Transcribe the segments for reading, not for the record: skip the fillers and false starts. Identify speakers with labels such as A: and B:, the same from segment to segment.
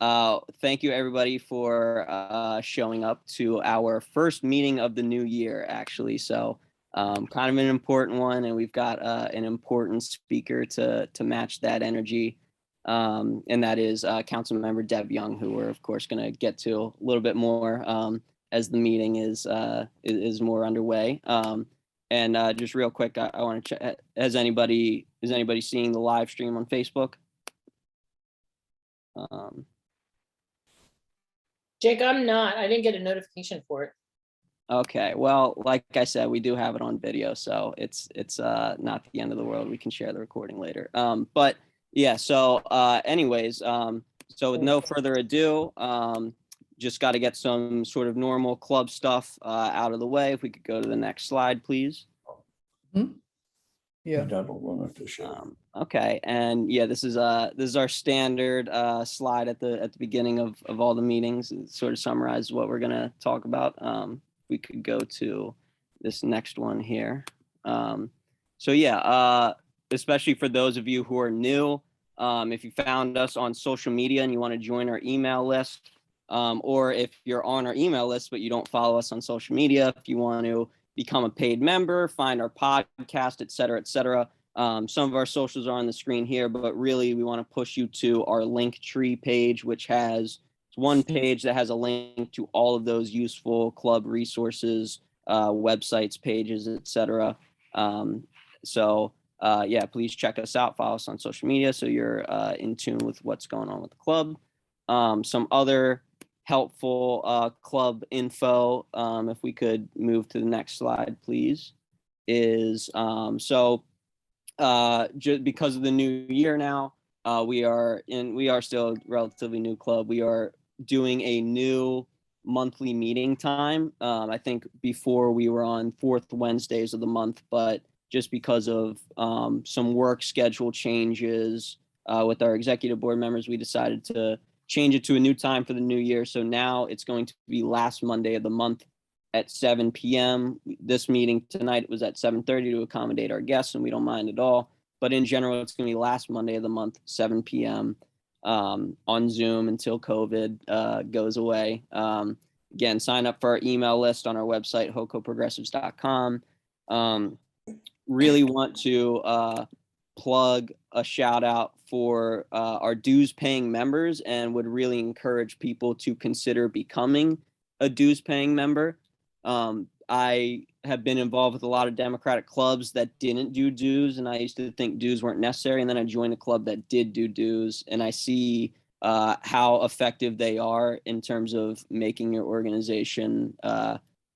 A: Thank you everybody for showing up to our first meeting of the new year, actually. So kind of an important one, and we've got an important speaker to match that energy. And that is Councilmember Deb Jung, who we're of course going to get to a little bit more as the meeting is more underway. And just real quick, I want to check: is anybody seeing the live stream on Facebook?
B: Jake, I'm not. I didn't get a notification for it.
A: Okay, well, like I said, we do have it on video, so it's not the end of the world. We can share the recording later. But yeah, so anyways, so with no further ado, just got to get some sort of normal club stuff out of the way. If we could go to the next slide, please.
C: Yeah.
D: Double limit to show.
A: Okay, and yeah, this is our standard slide at the beginning of all the meetings. It sort of summarizes what we're gonna talk about. We could go to this next one here. So yeah, especially for those of you who are new, if you found us on social media and you want to join our email list, or if you're on our email list but you don't follow us on social media, if you want to become a paid member, find our podcast, et cetera, et cetera. Some of our socials are on the screen here, but really we want to push you to our Linktree page, which has one page that has a link to all of those useful club resources, websites, pages, et cetera. So yeah, please check us out, follow us on social media so you're in tune with what's going on with the club. Some other helpful club info, if we could move to the next slide, please, is just because of the new year now, we are still a relatively new club. We are doing a new monthly meeting time. I think before we were on fourth Wednesdays of the month, but just because of some work schedule changes with our executive board members, we decided to change it to a new time for the new year. So now it's going to be last Monday of the month at 7 p.m. This meeting tonight was at 7:30 to accommodate our guests, and we don't mind at all. But in general, it's going to be last Monday of the month, 7 p.m. On Zoom until COVID goes away. Again, sign up for our email list on our website, HoCoProgressives.com. Really want to plug a shout out for our dues paying members, and would really encourage people to consider becoming a dues paying member. I have been involved with a lot of Democratic clubs that didn't do dues, and I used to think dues weren't necessary. And then I joined a club that did do dues, and I see how effective they are in terms of making your organization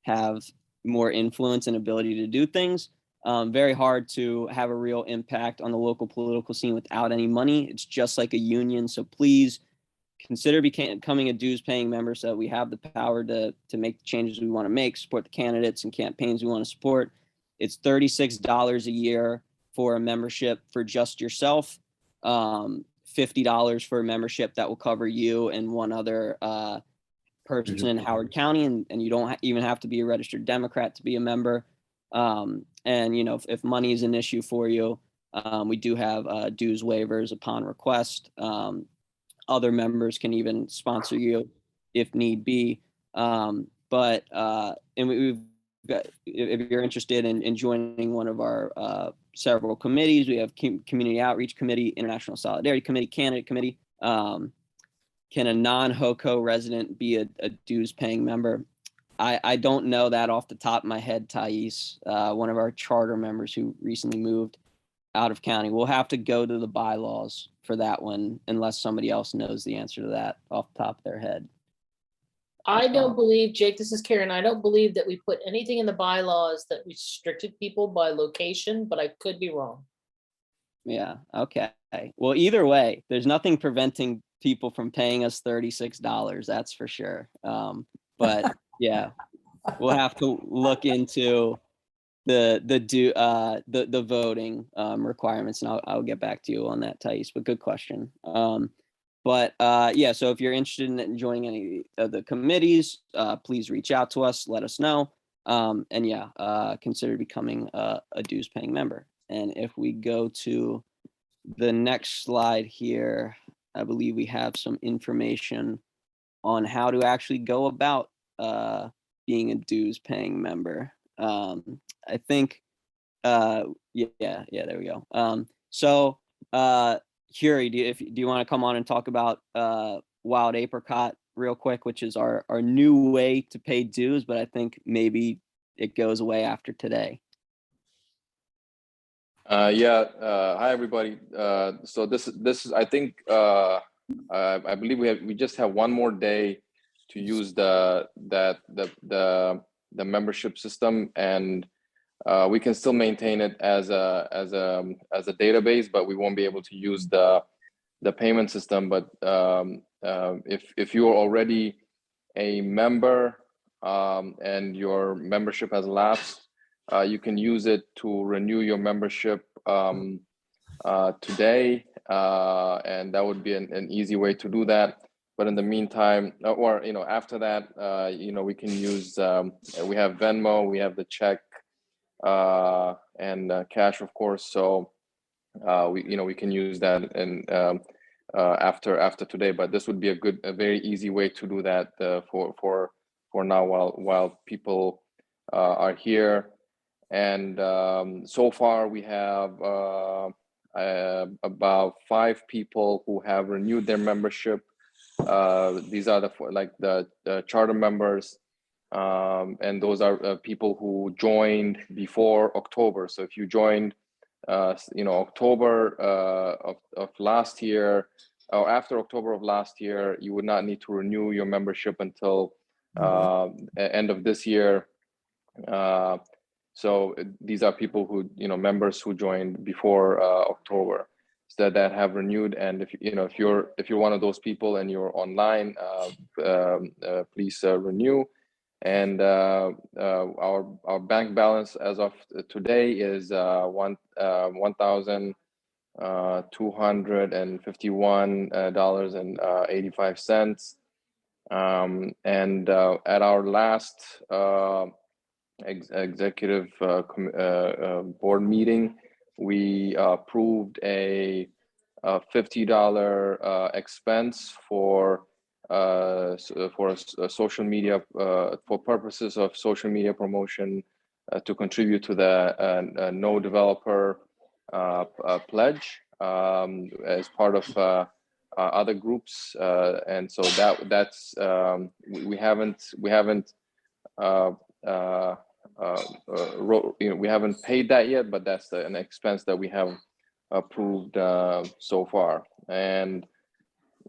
A: have more influence and ability to do things. Very hard to have a real impact on the local political scene without any money. It's just like a union. So please consider becoming a dues paying member so that we have the power to make the changes we want to make, support the candidates and campaigns we want to support. It's $36 a year for a membership for just yourself, $50 for a membership that will cover you and one other person in Howard County, and you don't even have to be a registered Democrat to be a member. And you know, if money is an issue for you, we do have dues waivers upon request. Other members can even sponsor you if need be. And we've got, if you're interested in joining one of our several committees, we have Community Outreach Committee, International Solidarity Committee, Candidate Committee. Can a non-HoCo resident be a dues paying member? I don't know that off the top of my head, Thais, one of our charter members who recently moved out of county. We'll have to go to the bylaws for that one, unless somebody else knows the answer to that off the top of their head.
B: I don't believe, Jake, this is Karen, I don't believe that we put anything in the bylaws that restricted people by location, but I could be wrong.
A: Yeah, okay. Well, either way, there's nothing preventing people from paying us $36, that's for sure. But yeah, we'll have to look into the voting requirements, and I'll get back to you on that, Thais, but good question. Yeah, so if you're interested in joining any of the committees, please reach out to us, let us know. And yeah, consider becoming a dues paying member. And if we go to the next slide here, I believe we have some information on how to actually go about being a dues paying member. I think, yeah, there we go. So Huri, do you want to come on and talk about Wild Apricot real quick, which is our new way to pay dues, but I think maybe it goes away after today.
C: Yeah. Hi, everybody. So this is I think I believe we just have one more day to use the membership system, and we can still maintain it as a database, but we won't be able to use the payment system. But if you are already a member and your membership has lapsed, you can use it to renew your membership today, and that would be an easy way to do that. But in the meantime, or after that, we can use we have Venmo, we have the check, and cash, of course. So we can use that and after today. But this would be a very easy way to do that for now while people are here. And so far we have about 5 people who have renewed their membership. These are the charter members, and those are people who joined before October. So if you joined October of last year, or after October of last year, you would not need to renew your membership until end of this year. So these are people who, members who joined before October, so that have renewed. And if you're one of those people and you're online, please renew. And our bank balance as of today is $1,251.85. And at our last executive board meeting, we approved a $50 expense for social media, for purposes of social media promotion, to contribute to the no developer pledge as part of other groups, and so that's we haven't we haven't paid that yet, but that's an expense that we have approved so far. And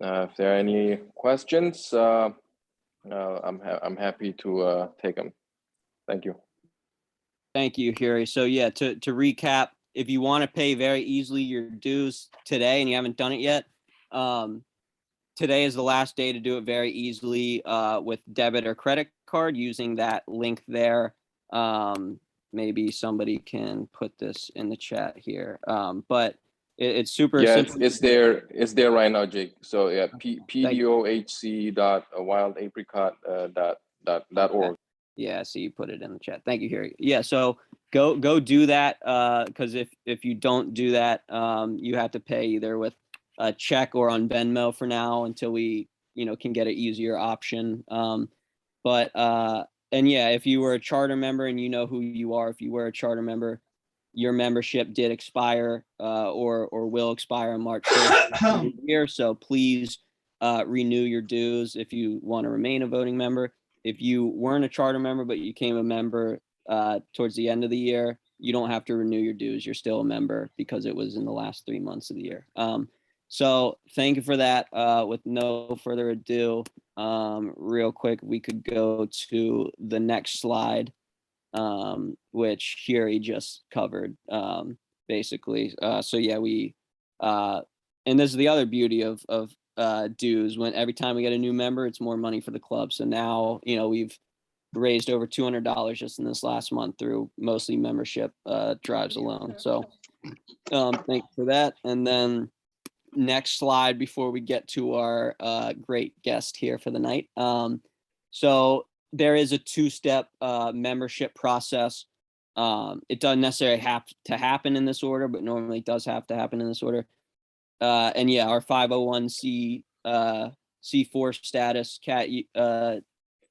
C: if there are any questions, I'm happy to take them. Thank you.
A: Thank you, Huri. So yeah, to recap, if you want to pay very easily your dues today and you haven't done it yet, today is the last day to do it very easily with debit or credit card using that link there. Maybe somebody can put this in the chat here, but it's super simple.
C: It's there right now, Jake. So yeah, pdohc.wildapricot.org.
A: Yeah, so you put it in the chat. Thank you, Harry. Yeah, so go do that, because if you don't do that, you have to pay either with a check or on Venmo for now until we can get an easier option. And yeah, if you were a charter member and you know who you are, if you were a charter member, your membership did expire or will expire on March 1st of the year. So please renew your dues if you want to remain a voting member. If you weren't a charter member, but you became a member towards the end of the year, you don't have to renew your dues. You're still a member because it was in the last 3 months of the year. So thank you for that. With no further ado, real quick, we could go to the next slide, which Huri just covered, basically. So yeah, and this is the other beauty of dues. When every time we get a new member, it's more money for the club. So now, we've raised over $200 just in this last month through mostly membership drives alone. So thank you for that. And then next slide before we get to our great guest here for the night. So there is a 2-step membership process. It doesn't necessarily have to happen in this order, but normally it does have to happen in this order. and yeah, our 501c C4 status,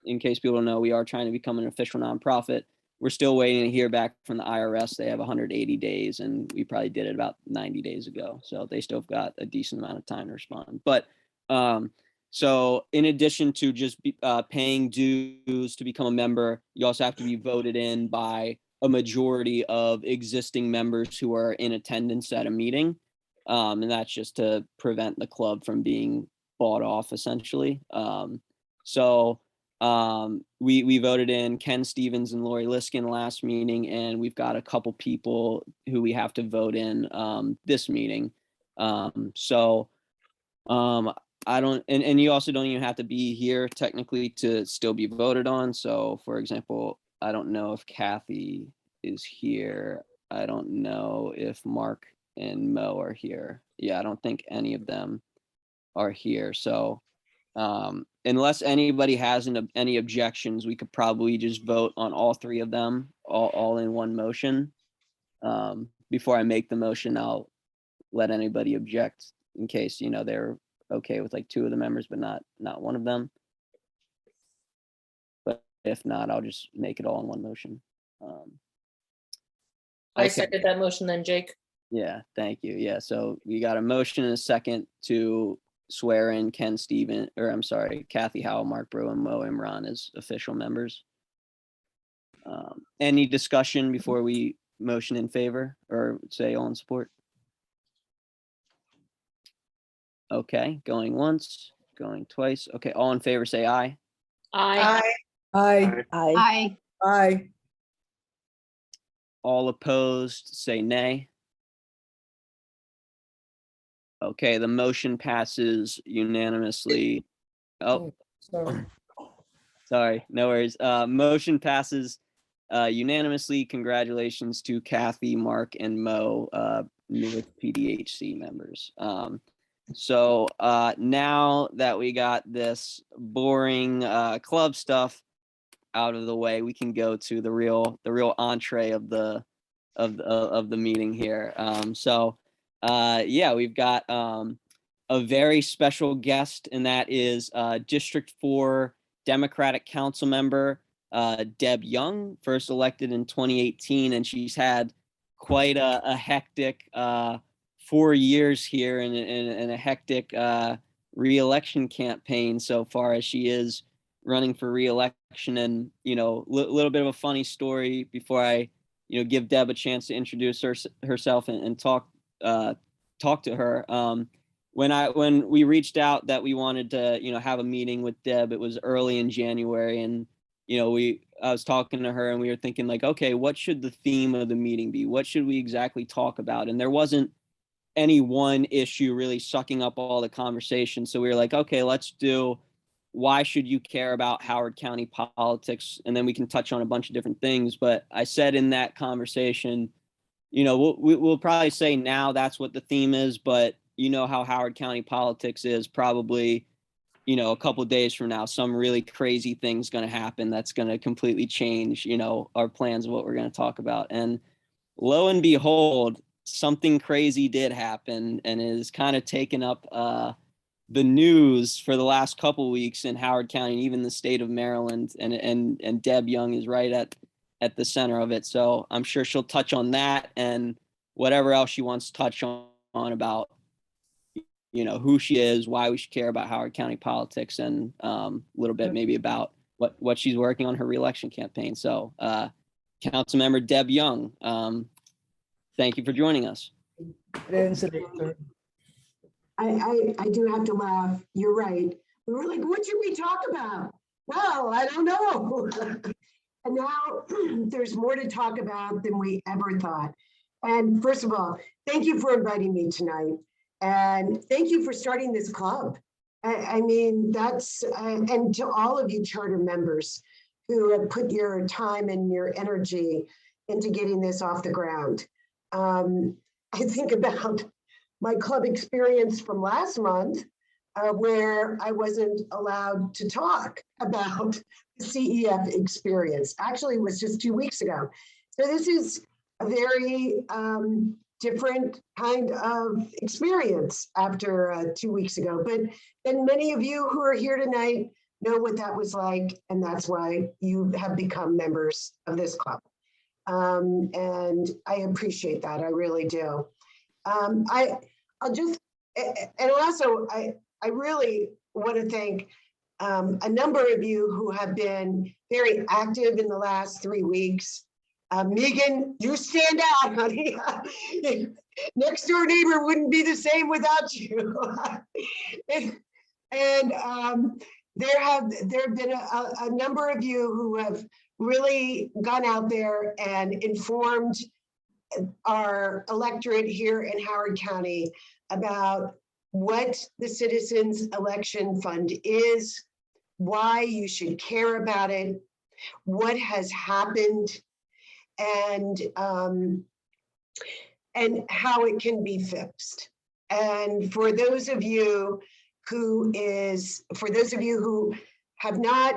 A: in case people don't know, we are trying to become an official nonprofit. We're still waiting to hear back from the IRS. They have 180 days, and we probably did it about 90 days ago. So they still got a decent amount of time to respond. But so in addition to just paying dues to become a member, you also have to be voted in by a majority of existing members who are in attendance at a meeting. And that's just to prevent the club from being bought off, essentially. We voted in Ken Stevens and Lori Liskin last meeting, and we've got a couple people who we have to vote in this meeting. I don't, and you also don't even have to be here technically to still be voted on. So for example, I don't know if Kathy is here. I don't know if Mark and Mo are here. Yeah, I don't think any of them are here. So unless anybody has any objections, we could probably just vote on all three of them all in one motion. Before I make the motion, I'll let anybody object in case, you know, they're okay with like two of the members, but not one of them. But if not, I'll just make it all in one motion.
B: I
A: okay.
B: second that motion then, Jake.
A: Yeah, thank you. Yeah, so we got a motion and a second to swear in Kathy Howell, Mark Brew, and Mo Imran as official members. Any discussion before we motion in favor or say all in support? Okay, going once, going twice. Okay, all in favor, say aye.
B: Aye.
D: Aye.
E: Aye.
D: Aye.
A: All opposed, say nay. Okay, the motion passes unanimously. Oh, sorry, no worries. Motion passes unanimously. Congratulations to Kathy, Mark, and Mo, newest PDHC members. So now that we got this boring club stuff out of the way, we can go to the real entree of the meeting here. Yeah, we've got a very special guest, and that is District 4 Democratic Council member Deb Jung, first elected in 2018, and she's had quite a hectic 4 years here and a hectic re-election campaign so far, as she is running for re-election. And you know, little bit of a funny story before I give Deb a chance to introduce herself and talk to her. When we reached out that we wanted to have a meeting with Deb, it was early in January, and I was talking to her and we were thinking like, okay, what should the theme of the meeting be? What should we exactly talk about? And there wasn't any one issue really sucking up all the conversation. So we were like, okay, let's do why should you care about Howard County politics? And then we can touch on a bunch of different things. But I said in that conversation, we'll probably say now that's what the theme is, but how Howard County politics is, probably, a couple of days from now, some really crazy thing's going to happen that's going to completely change, our plans of what we're going to talk about. And lo and behold, something crazy did happen and is kind of taken up the news for the last couple of weeks in Howard County, and even the state of Maryland. And Deb Jung is right at the center of it. So I'm sure she'll touch on that and whatever else she wants to touch on about, who she is, why we should care about Howard County politics, and a little bit maybe about what she's working on her reelection campaign. So Councilmember Deb Jung, thank you for joining us.
E: I do have to laugh. You're right. We were like, what should we talk about? Well, I don't know. And now there's more to talk about than we ever thought. And first of all, thank you for inviting me tonight. And thank you for starting this club. I mean, that's, and to all of you charter members who have put your time and your energy into getting this off the ground. I think about my club experience from last month, where I wasn't allowed to talk about the CEF experience. Actually, it was just 2 weeks ago. So this is a very different kind of experience after 2 weeks ago. But then many of you who are here tonight know what that was like, and that's why you have become members of this club. And I appreciate that, I really do. I'll just, and also I really want to thank a number of you who have been very active in the last 3 weeks. Megan, you stand out, honey. Next door neighbor wouldn't be the same without you. And there have been a number of you who have really gone out there and informed our electorate here in Howard County about what the Citizens Election Fund is, why you should care about it, what has happened, and how it can be fixed. And for those of you who have not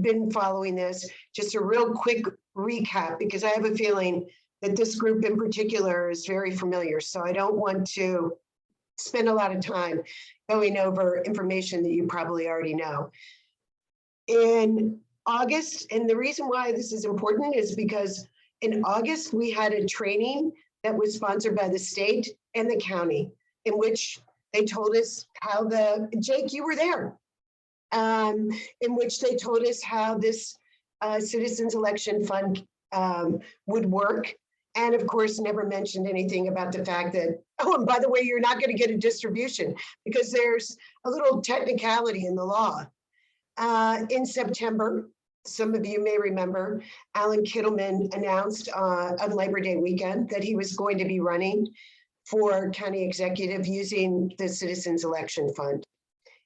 E: been following this, just a real quick recap, because I have a feeling that this group in particular is very familiar. So I don't want to spend a lot of time going over information that you probably already know. In August, and the reason why this is important is because in August, we had a training that was sponsored by the state and the county, in which they told us how Jake, you were there, in which they told us how this Citizens Election Fund would work. And of course, never mentioned anything about the fact that, oh, and by the way, you're not going to get a distribution because there's a little technicality in the law. In September, some of you may remember, Alan Kittleman announced on Labor Day weekend that he was going to be running for county executive using the Citizens Election Fund.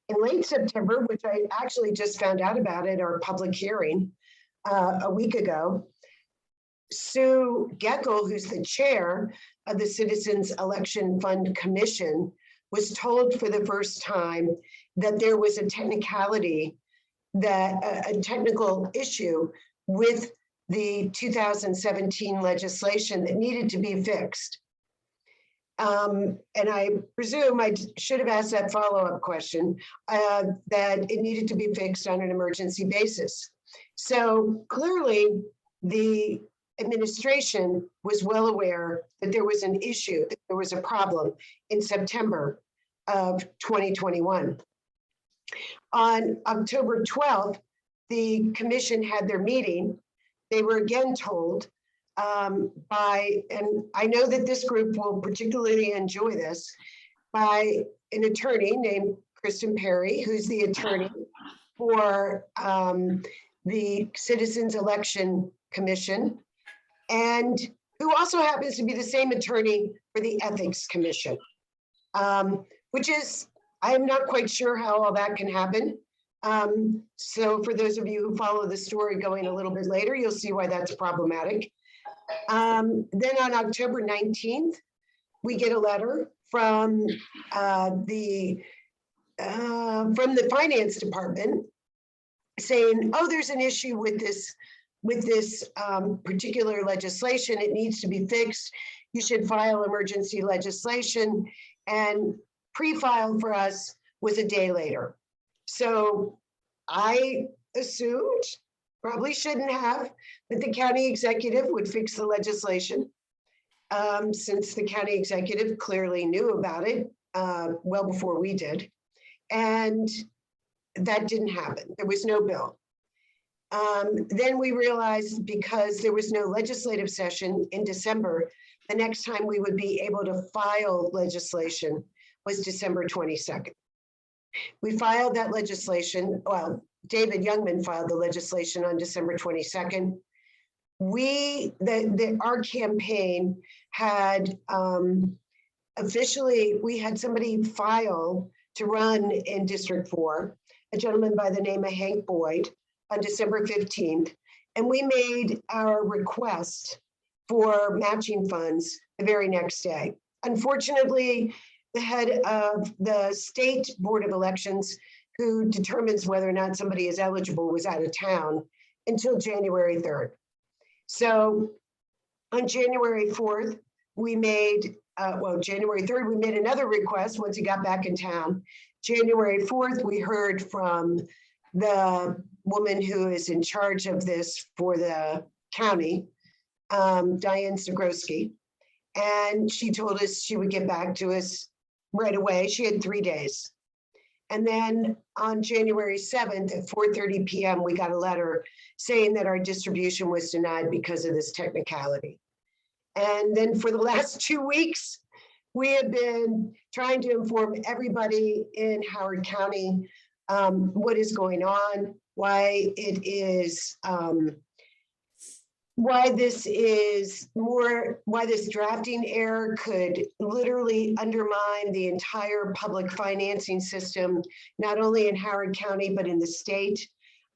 E: In late September, which I actually just found out about at our public hearing a week ago, Sue Geckel, who's the chair of the Citizens Election Fund Commission, was told for the first time that there was a technicality, a technical issue with the 2017 legislation that needed to be fixed. And I presume I should have asked that follow-up question, that it needed to be fixed on an emergency basis. So clearly, the administration was well aware that there was an issue, that there was a problem in September of 2021. On October 12th, the commission had their meeting. They were again told by, and I know that this group will particularly enjoy this, by an attorney named Kristen Perry, who's the attorney for the Citizens Election Commission, and who also happens to be the same attorney for the Ethics Commission, which is, I am not quite sure how all that can happen. So for those of you who follow the story going a little bit later, you'll see why that's problematic. Then on October 19th, we get a letter from the finance department saying, oh, there's an issue with this particular legislation. It needs to be fixed. You should file emergency legislation, and pre-file for us was a day later. So I assumed, probably shouldn't have, that the county executive would fix the legislation, since the county executive clearly knew about it well before we did. And that didn't happen. There was no bill. Then we realized, because there was no legislative session in December, the next time we would be able to file legislation was December 22nd. We filed that legislation. Well, David Youngman filed the legislation on December 22nd. Our campaign had officially, we had somebody file to run in District 4, a gentleman by the name of Hank Boyd, on December 15th. And we made our request for matching funds the very next day. Unfortunately, the head of the state board of elections, who determines whether or not somebody is eligible, was out of town until January 3rd. So on January 4th, we made well, January 3rd, we made another request once he got back in town. January 4th, we heard from the woman who is in charge of this for the county, Diane Zagroski. And she told us she would get back to us right away. She had 3 days. And then on January 7th at 4:30 p.m., we got a letter saying that our distribution was denied because of this technicality. And then for the last 2 weeks, we have been trying to inform everybody in Howard County what is going on, why it is, why this drafting error could literally undermine the entire public financing system, not only in Howard County, but in the state.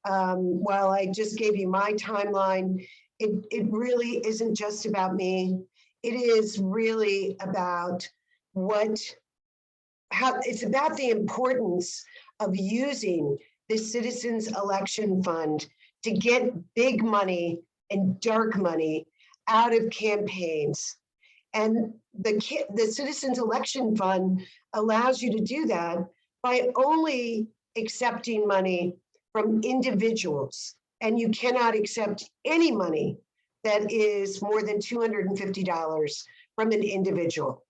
E: While I just gave you my timeline, it really isn't just about me. It is really about it's about the importance of using the Citizens Election Fund to get big money and dark money out of campaigns. And the Citizens Election Fund allows you to do that by only accepting money from individuals. And you cannot accept any money that is more than $250 from an individual.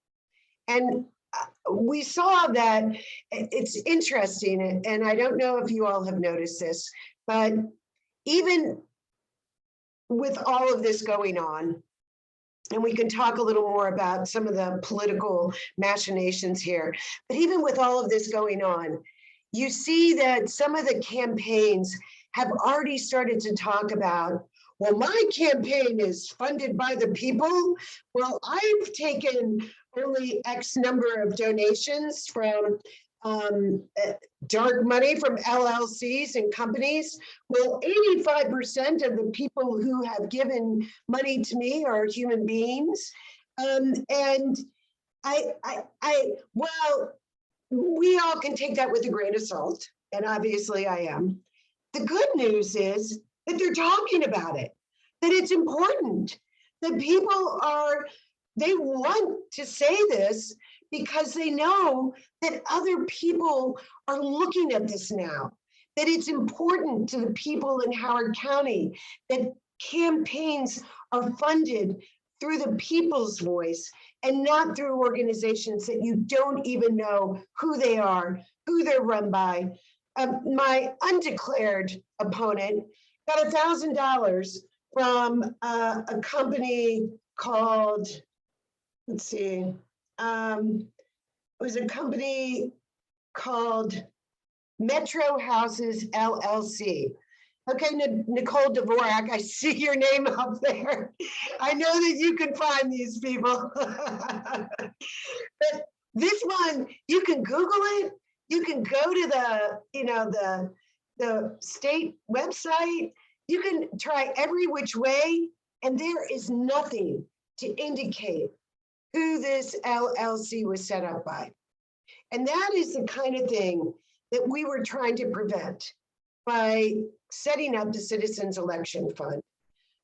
E: And we saw that it's interesting, and I don't know if you all have noticed this, but even with all of this going on, and we can talk a little more about some of the political machinations here, but even with all of this going on, you see that some of the campaigns have already started to talk about, well, my campaign is funded by the people. Well, I've taken only X number of donations from dark money from LLCs and companies. Well, 85% of the people who have given money to me are human beings. And well, we all can take that with a grain of salt, and obviously I am. The good news is that they're talking about it, that it's important, that people they want to say this because they know that other people are looking at this now, that it's important to the people in Howard County, that campaigns are funded through the people's voice and not through organizations that you don't even know who they are, who they're run by. My undeclared opponent got $1,000 from a company called, let's see, it was a company called Metro Houses LLC. Okay, Nicole Dvorak, I see your name up there. I know that you can find these people. But this one, you can Google it. You can go to the state website. You can try every which way, and there is nothing to indicate who this LLC was set up by. And that is the kind of thing that we were trying to prevent by setting up the Citizens Election Fund.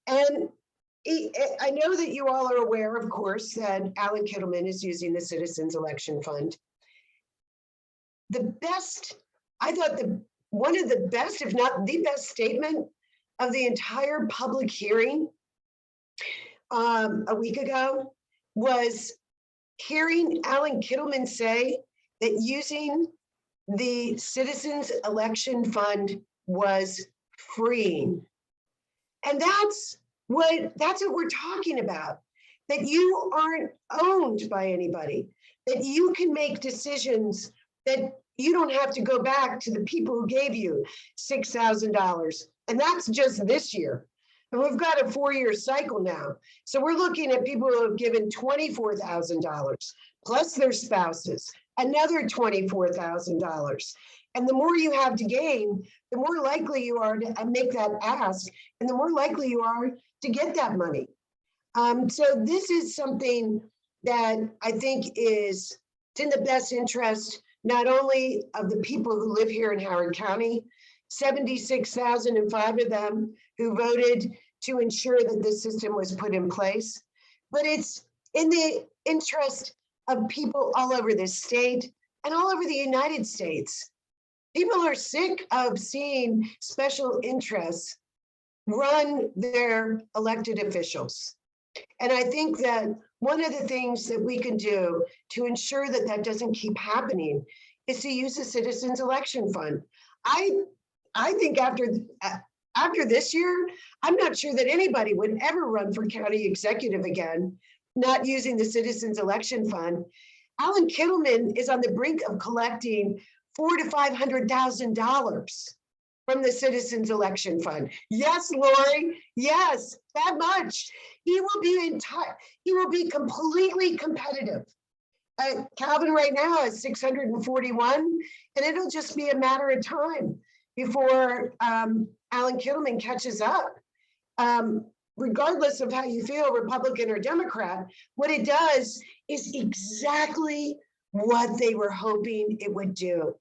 E: And I know that you all are aware, of course, that Alan Kittleman is using the Citizens Election Fund. I thought one of the best, if not the best statement of the entire public hearing a week ago was hearing Alan Kittleman say that using the Citizens Election Fund was freeing. And that's what we're talking about, that you aren't owned by anybody, that you can make decisions, that you don't have to go back to the people who gave you $6,000. And that's just this year. And we've got a 4-year cycle now. So we're looking at people who have given $24,000 plus their spouses, another $24,000. And the more you have to gain, the more likely you are to make that ask, and the more likely you are to get that money. So this is something that I think it's in the best interest, not only of the people who live here in Howard County, 76,005 of them who voted to ensure that this system was put in place, but it's in the interest of people all over this state and all over the United States. People are sick of seeing special interests run their elected officials. And I think that one of the things that we can do to ensure that that doesn't keep happening is to use the Citizens Election Fund. I think after this year, I'm not sure that anybody would ever run for county executive again, not using the Citizens Election Fund. Alan Kittleman is on the brink of collecting $400,000 to $500,000 from the Citizens Election Fund. Yes, Lori, yes, that much. He will be completely competitive. Calvin right now is 641, and it'll just be a matter of time before Alan Kittleman catches up. Regardless of how you feel, Republican or Democrat, what it does is exactly what they were hoping it would do.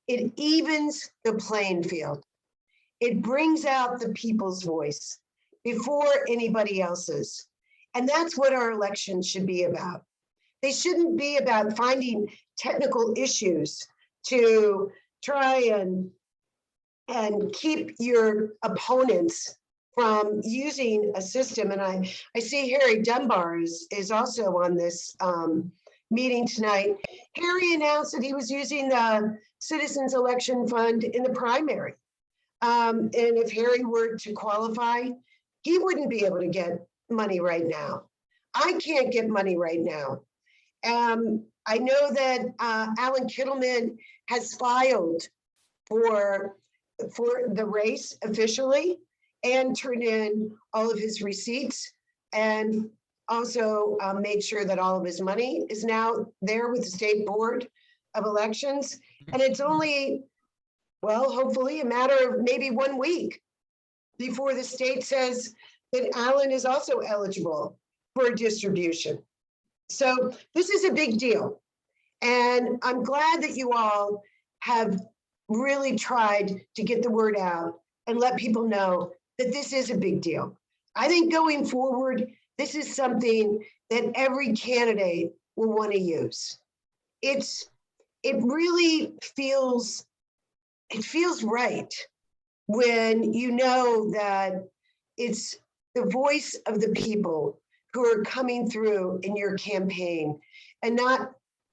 E: It evens the playing field. It brings out the people's voice before anybody else's. And that's what our elections should be about. They shouldn't be about finding technical issues to try and keep your opponents from using a system. And I see Harry Dunbar is also on this meeting tonight. Harry announced that he was using the Citizens Election Fund in the primary. And if Harry were to qualify, he wouldn't be able to get money right now. I can't get money right now. I know that Alan Kittleman has filed for the race officially and turned in all of his receipts and also made sure that all of his money is now there with the State Board of Elections. And it's only, well, hopefully a matter of maybe 1 week before the state says that Alan is also eligible for a distribution. So this is a big deal. And I'm glad that you all have really tried to get the word out and let people know that this is a big deal. I think going forward, this is something that every candidate will want to use. It really feels right when you know that it's the voice of the people who are coming through in your campaign and not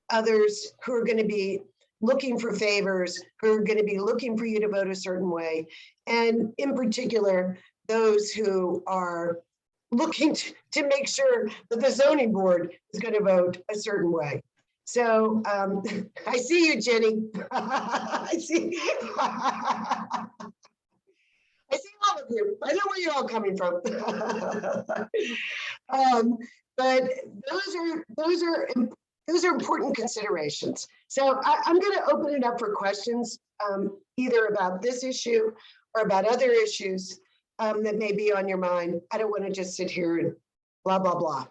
E: others who are going to be looking for favors, who are going to be looking for you to vote a certain way. And in particular, those who are looking to make sure that the zoning board is going to vote a certain way. So I see you, Jenny. I see all of you. I know where you're all coming from. But those are important considerations. So I'm going to open it up for questions, either about this issue or about other issues that may be on your mind. I don't want to just sit here and blah, blah, blah.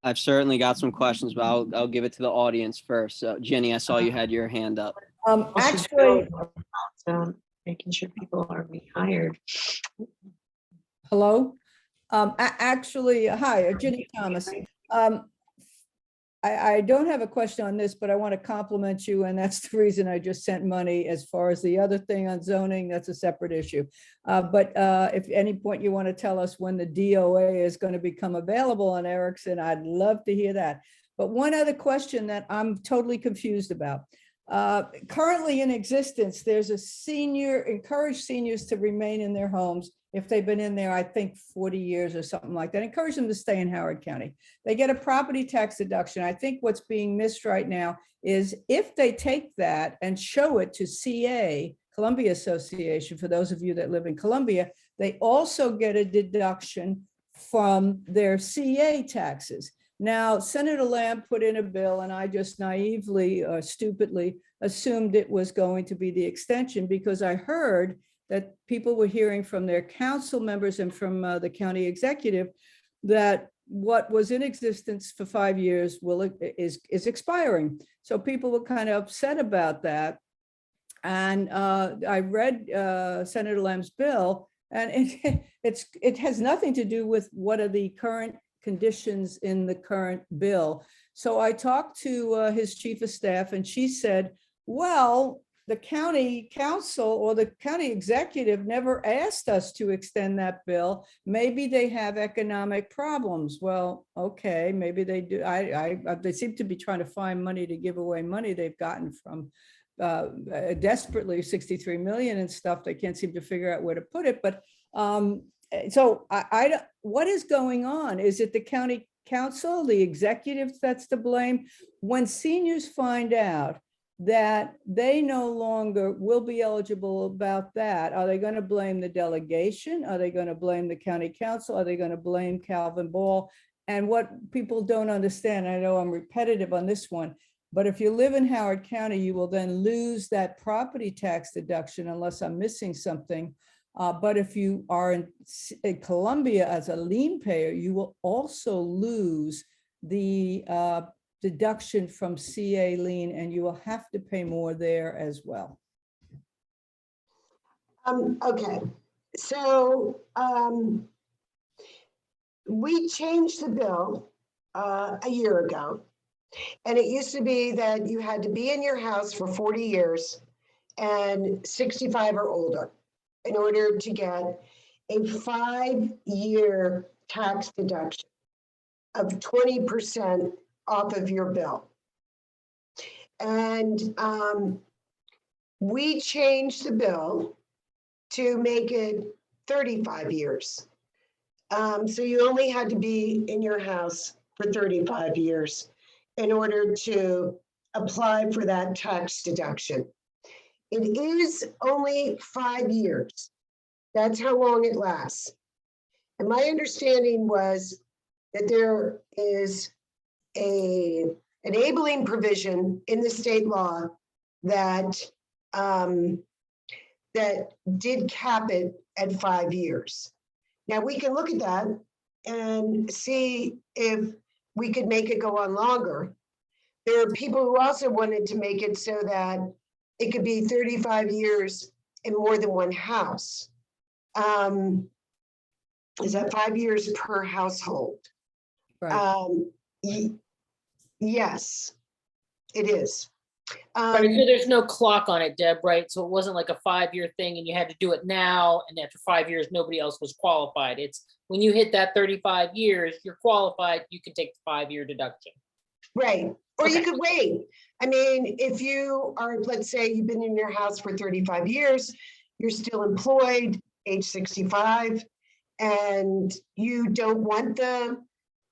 A: I've certainly got some questions, but I'll give it to the audience first. So Jenny, I saw you had your hand up.
D: Actually, making sure people are rehired.
F: Hello. Actually, hi, Jenny Thomas. I don't have a question on this, but I want to compliment you, and that's the reason I just sent money. As far as the other thing on zoning, that's a separate issue. But if any point you want to tell us when the DOA is going to become available on Erickson, I'd love to hear that. But one other question that I'm totally confused about. Currently in existence, there's a encourage seniors to remain in their homes if they've been in there, I think 40 years or something like that. Encourage them to stay in Howard County. They get a property tax deduction. I think what's being missed right now is if they take that and show it to CA, Columbia Association, for those of you that live in Columbia, they also get a deduction from their CA taxes. Now, Senator Lamb put in a bill, and I just naively or stupidly assumed it was going to be the extension because I heard that people were hearing from their council members and from the county executive that what was in existence for 5 years is expiring. So people were kind of upset about that. And I read Senator Lamb's bill, and it has nothing to do with what are the current conditions in the current bill. So I talked to his chief of staff and she said, well, the county council or the county executive never asked us to extend that bill. Maybe they have economic problems. Well, okay, maybe they do. They seem to be trying to find money to give away money they've gotten from desperately 63 million and stuff. They can't seem to figure out where to put it. But so what is going on? Is it the county council, the executive that's to blame? When seniors find out that they no longer will be eligible about that, are they going to blame the delegation? Are they going to blame the county council? Are they going to blame Calvin Ball? And what people don't understand, I know I'm repetitive on this one, but if you live in Howard County, you will then lose that property tax deduction unless I'm missing something. But if you are in Columbia as a lien payer, you will also lose the deduction from CA lien, and you will have to pay more there as well.
E: Okay, so we changed the bill a year ago, and it used to be that you had to be in your house for 40 years and 65 or older in order to get a 5-year tax deduction of 20% off of your bill. And we changed the bill to make it 35 years. So you only had to be in your house for 35 years in order to apply for that tax deduction. It is only 5 years. That's how long it lasts. And my understanding was that there is an enabling provision in the state law that that did cap it at 5 years. Now we can look at that and see if we could make it go on longer. There are people who also wanted to make it so that it could be 35 years in more than one house. Is that 5 years per household?
F: Right.
E: Yes, it is.
B: Right, so there's no clock on it, Deb, right? So it wasn't like a 5-year thing and you had to do it now, and after 5 years, nobody else was qualified. It's when you hit that 35 years, you're qualified, you can take the 5-year deduction.
E: Right, or
B: Okay.
E: you could wait. I mean, if you are, let's say you've been in your house for 35 years, you're still employed, age 65, and you don't want the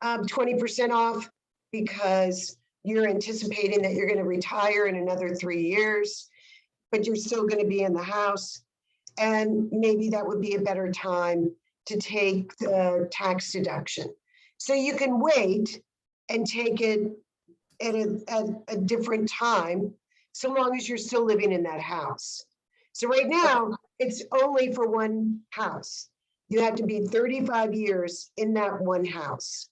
E: 20% off because you're anticipating that you're going to retire in another 3 years, but you're still going to be in the house. And maybe that would be a better time to take the tax deduction. So you can wait and take it at a different time, so long as you're still living in that house. So right now, it's only for one house. You have to be 35 years in that one house.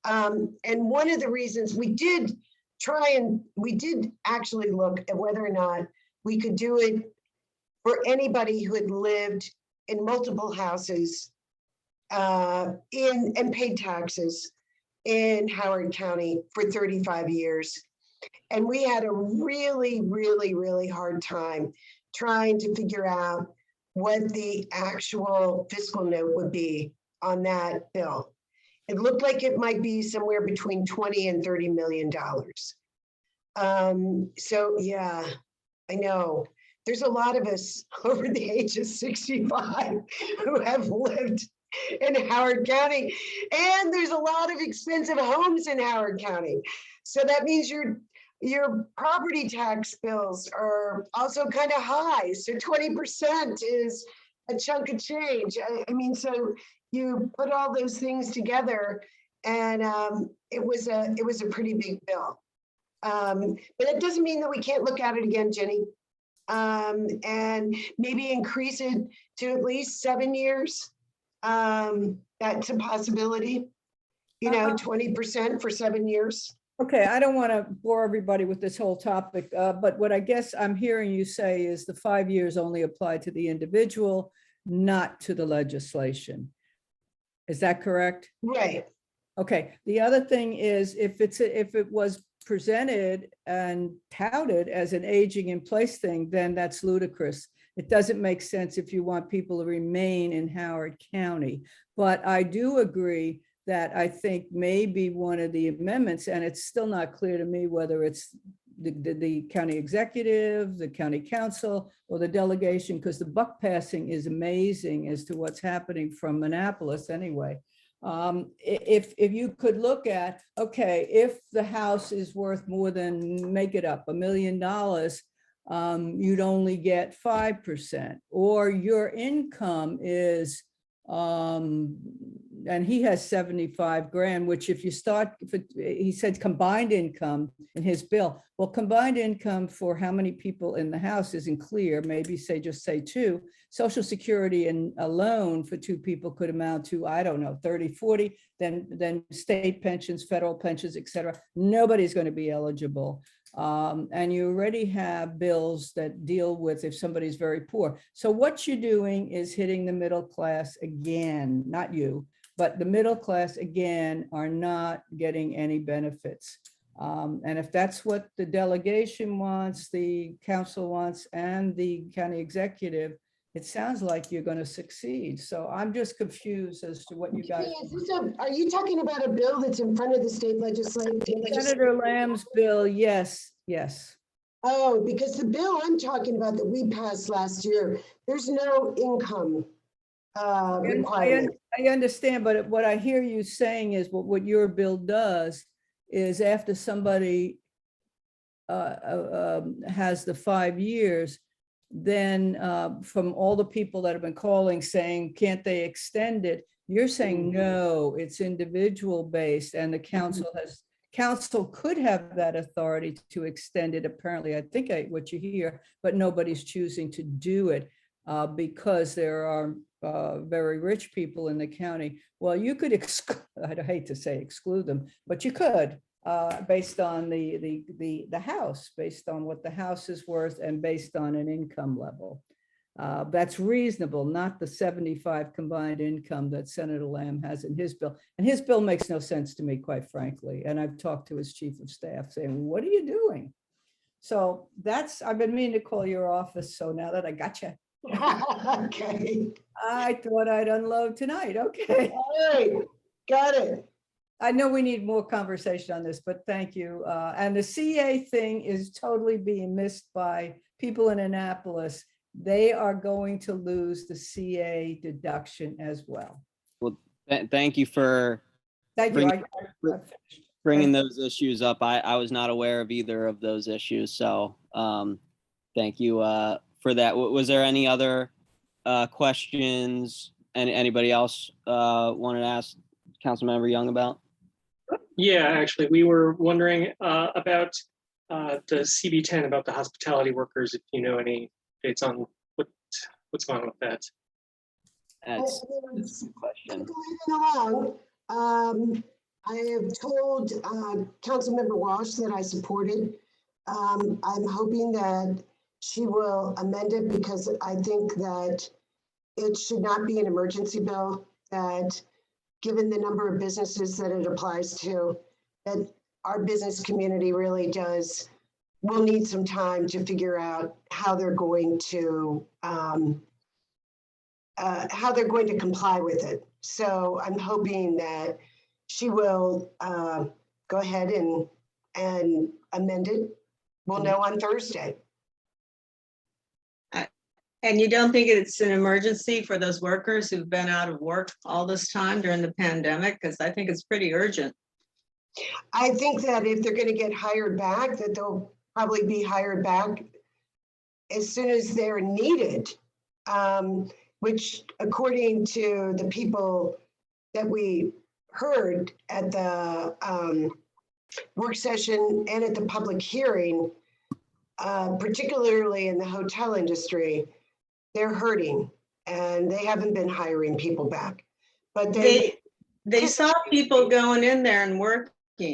E: And one of the reasons we did actually look at whether or not we could do it for anybody who had lived in multiple houses and paid taxes in Howard County for 35 years. And we had a really, really, really hard time trying to figure out what the actual fiscal note would be on that bill. It looked like it might be somewhere between $20 and $30 million. So yeah, I know. There's a lot of us over the age of 65 who have lived in Howard County, and there's a lot of expensive homes in Howard County. So that means your property tax bills are also kind of high. So 20% is a chunk of change. I mean, so you put all those things together, and it was a pretty big bill. But it doesn't mean that we can't look at it again, Jenny, and maybe increase it to at least 7 years. That's a possibility. 20% for 7 years.
F: Okay, I don't want to bore everybody with this whole topic, but what I guess I'm hearing you say is the 5 years only apply to the individual, not to the legislation. Is that correct?
E: Right.
F: Okay, the other thing is if it was presented and touted as an aging in place thing, then that's ludicrous. It doesn't make sense if you want people to remain in Howard County. But I do agree that I think maybe one of the amendments, and it's still not clear to me whether it's the county executive, the county council, or the delegation, because the buck passing is amazing as to what's happening from Annapolis anyway. If you could look at, okay, if the house is worth more than, make it up, $1 million, you'd only get 5%, or your income is, and he has 75 grand, which if you start, he said combined income in his bill. Well, combined income for how many people in the house isn't clear. Maybe just say 2. Social Security and alone for 2 people could amount to, I don't know, 30, 40, then state pensions, federal pensions, et cetera. Nobody's going to be eligible. And you already have bills that deal with if somebody's very poor. So what you're doing is hitting the middle class again, not you, but the middle class again are not getting any benefits. And if that's what the delegation wants, the council wants, and the county executive, it sounds like you're going to succeed. So I'm just confused as to what you guys.
E: Are you talking about a bill that's in front of the state legislature?
F: Senator Lamb's bill, yes.
E: Oh, because the bill I'm talking about that we passed last year, there's no income requirement.
F: I understand, but what I hear you saying is what your bill does is after somebody has the 5 years, then from all the people that have been calling saying, can't they extend it? You're saying, no, it's individual based, and the council could have that authority to extend it. Apparently, I think what you hear, but nobody's choosing to do it because there are very rich people in the county. Well, you could I'd hate to say exclude them, but you could based on the house, based on what the house is worth and based on an income level. That's reasonable, not the 75 combined income that Senator Lamb has in his bill. And his bill makes no sense to me, quite frankly. And I've talked to his chief of staff saying, what are you doing? So I've been meaning to call your office. So now that I got you.
E: Okay.
F: I thought I'd unload tonight. Okay.
E: All right. Got it.
F: I know we need more conversation on this, but thank you. And the CA thing is totally being missed by people in Annapolis. They are going to lose the CA deduction as well.
A: Well, thank you for
F: Thank you.
A: bringing those issues up. I was not aware of either of those issues. So thank you for that. Was there any other questions anybody else wanted to ask Councilmember Young about?
G: Yeah, actually, we were wondering about the CB10, about the hospitality workers, if you know any dates on what's going on with that.
A: That's a good question.
E: I have told Councilmember Walsh that I supported. I'm hoping that she will amend it because I think that it should not be an emergency bill, that given the number of businesses that it applies to, that our business community really will need some time to figure out how they're going to comply with it. So I'm hoping that she will go ahead and amend it. We'll know on Thursday.
D: And you don't think it's an emergency for those workers who've been out of work all this time during the pandemic? Because I think it's pretty urgent.
E: I think that if they're going to get hired back, that they'll probably be hired back as soon as they're needed, which according to the people that we heard at the work session and at the public hearing, particularly in the hotel industry, they're hurting and they haven't been hiring people back. But
D: they saw people going in there and working.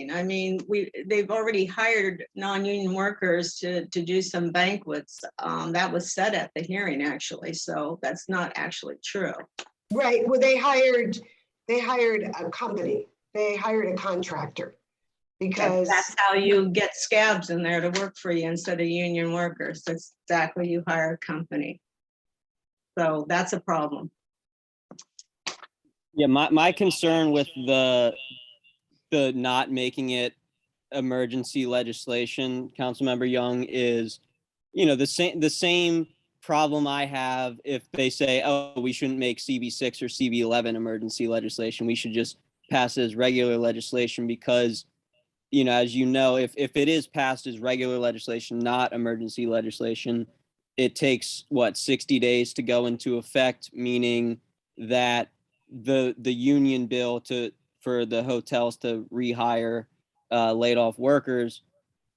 D: I mean, they've already hired non-union workers to do some banquets. That was said at the hearing, actually. So that's not actually true.
E: Right. Well, they hired a company. they hired a contractor. Because
D: That's how you get scabs in there to work for you instead of union workers. That's exactly, you hire a company. So that's a problem.
A: Yeah, my concern with the not making it emergency legislation, Councilmember Young, is, the same problem I have if they say, oh, we shouldn't make CB6 or CB11 emergency legislation. We should just pass it as regular legislation because, as you know, if it is passed as regular legislation, not emergency legislation, it takes 60 days to go into effect, meaning that the union bill for the hotels to rehire laid off workers,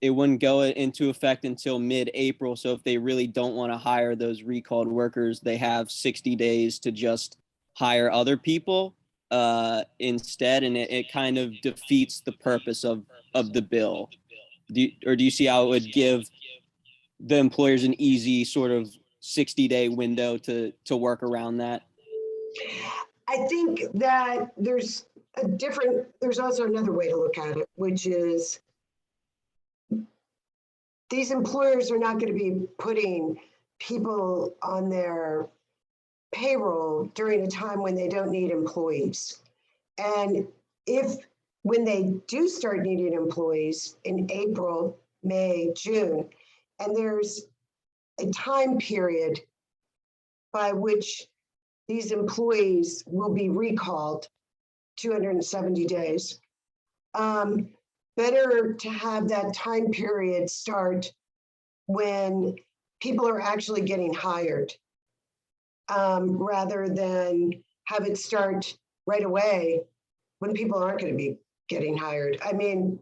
A: it wouldn't go into effect until mid-April. So if they really don't want to hire those recalled workers, they have 60 days to just hire other people instead, and it kind of defeats the purpose of the bill. Do you see how it would give the employers an easy sort of 60-day window to work around that?
E: I think that there's also another way to look at it, which is these employers are not going to be putting people on their payroll during a time when they don't need employees. And when they do start needing employees in April, May, June, and there's a time period by which these employees will be recalled, 270 days. Better to have that time period start when people are actually getting hired, rather than have it start right away when people aren't going to be getting hired. I mean,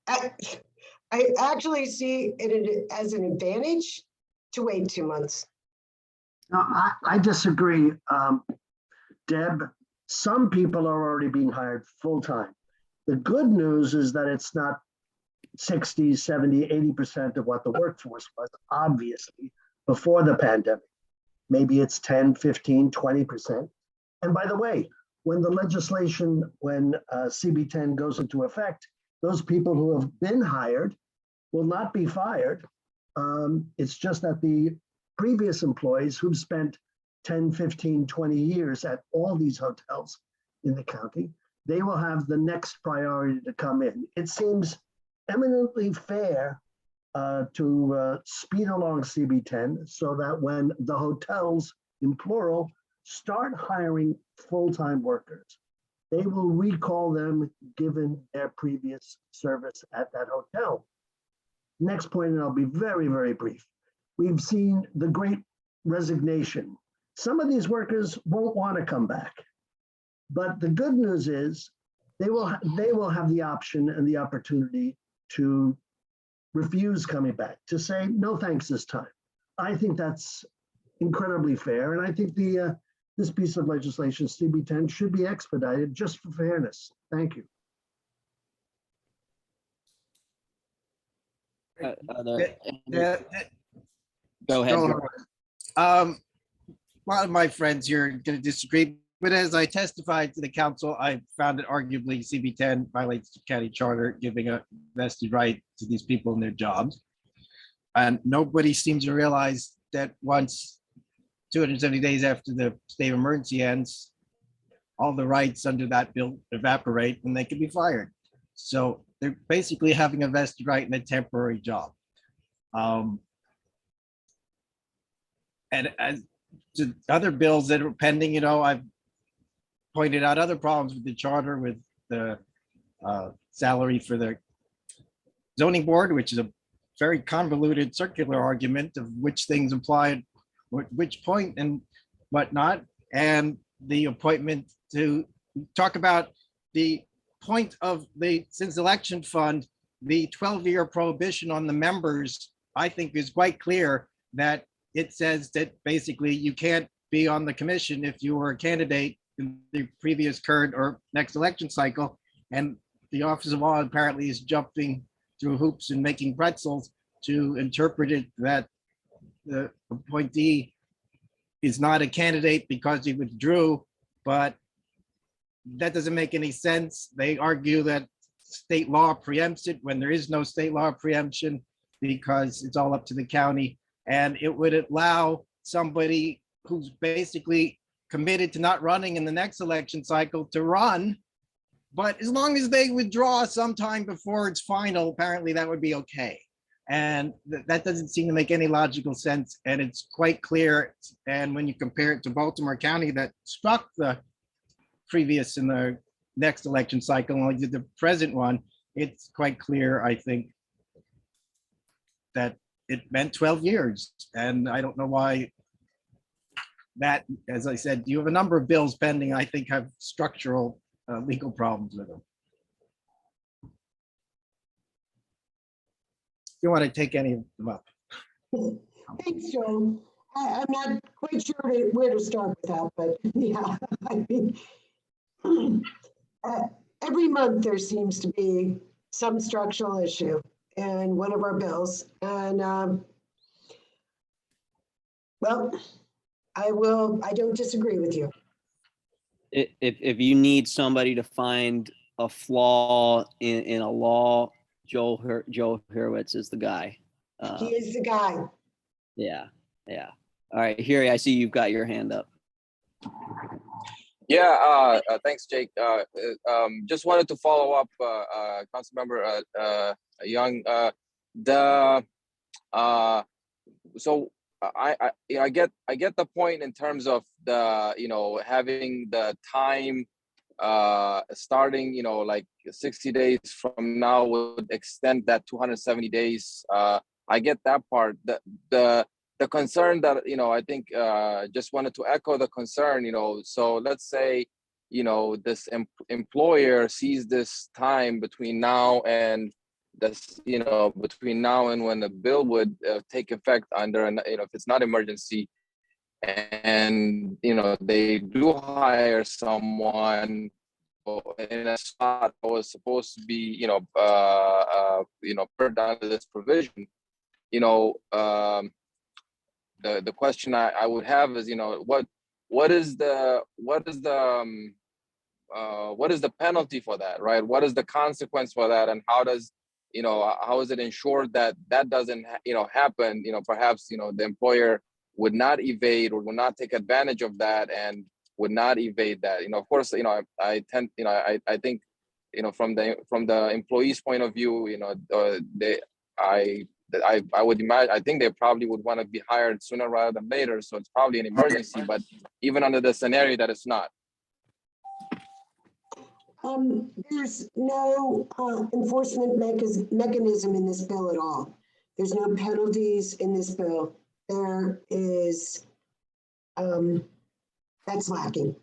E: I actually see it as an advantage to wait 2 months.
H: No, I disagree, Deb. Some people are already being hired full-time. The good news is that it's not 60, 70, 80% of what the workforce was, obviously, before the pandemic. Maybe it's 10, 15, 20%. And by the way, when CB10 goes into effect, those people who have been hired will not be fired. It's just that the previous employees who've spent 10, 15, 20 years at all these hotels in the county, they will have the next priority to come in. It seems eminently fair to speed along CB10 so that when the hotels, in plural, start hiring full-time workers, they will recall them given their previous service at that hotel. Next point, and I'll be very, very brief. We've seen the great resignation. Some of these workers won't want to come back. But the good news is they will have the option and the opportunity to refuse coming back, to say no thanks this time. I think that's incredibly fair, and I think this piece of legislation, CB10, should be expedited just for fairness. Thank you.
A: Go ahead. George.
I: A lot of my friends here are going to disagree, but as I testified to the council, I found that arguably CB10 violates the county charter, giving a vested right to these people in their jobs. And nobody seems to realize that once 270 days after the state of emergency ends, all the rights under that bill evaporate and they can be fired. So they're basically having a vested right in a temporary job. And as to other bills that are pending, I've pointed out other problems with the charter, with the salary for the zoning board, which is a very convoluted circular argument of which things apply at which point and whatnot, and the appointment to talk about the point of the since election fund, the 12-year prohibition on the members, I think is quite clear that it says that basically you can't be on the commission if you were a candidate in the previous, current, or next election cycle. And the Office of Law apparently is jumping through hoops and making pretzels to interpret it that the appointee is not a candidate because he withdrew, but that doesn't make any sense. They argue that state law preempts it when there is no state law preemption because it's all up to the county. And it would allow somebody who's basically committed to not running in the next election cycle to run. But as long as they withdraw sometime before it's final, apparently that would be okay. And that doesn't seem to make any logical sense. And it's quite clear. And when you compare it to Baltimore County that struck the previous in the next election cycle, and only did the present one, it's quite clear, I think, that it meant 12 years. And I don't know why that, as I said, you have a number of bills pending, I think have structural legal problems with them. You want to take any of them up?
E: Thanks, Joe. I'm not quite sure where to start with that, but yeah, I mean, every month there seems to be some structural issue in one of our bills. And well, I don't disagree with you.
A: If you need somebody to find a flaw in a law, Joel Hurwitz is the guy.
E: He is the guy.
A: Yeah. All right, Harry, I see you've got your hand up.
C: Yeah, thanks, Jake. Just wanted to follow up, Councilmember Young. So I get the point in terms of the having the time starting like 60 days from now would extend that 270 days. I get that part. The concern that I think just wanted to echo the concern. So let's say this employer sees this time between now and this between now and when the bill would take effect under if it's not emergency, and they do hire someone in a spot that was supposed to be put under this provision. The question I would have is what is the penalty for that, right? What is the consequence for that, and how does how is it ensured that that doesn't happen? Perhaps the employer would not evade or would not take advantage of that and would not evade that. Of course, I think from the employee's point of view, I would imagine, I think they probably would want to be hired sooner rather than later. So it's probably an emergency, but even under the scenario that it's not.
E: There's no enforcement mechanism in this bill at all. There's no penalties in this bill. There is, that's lacking.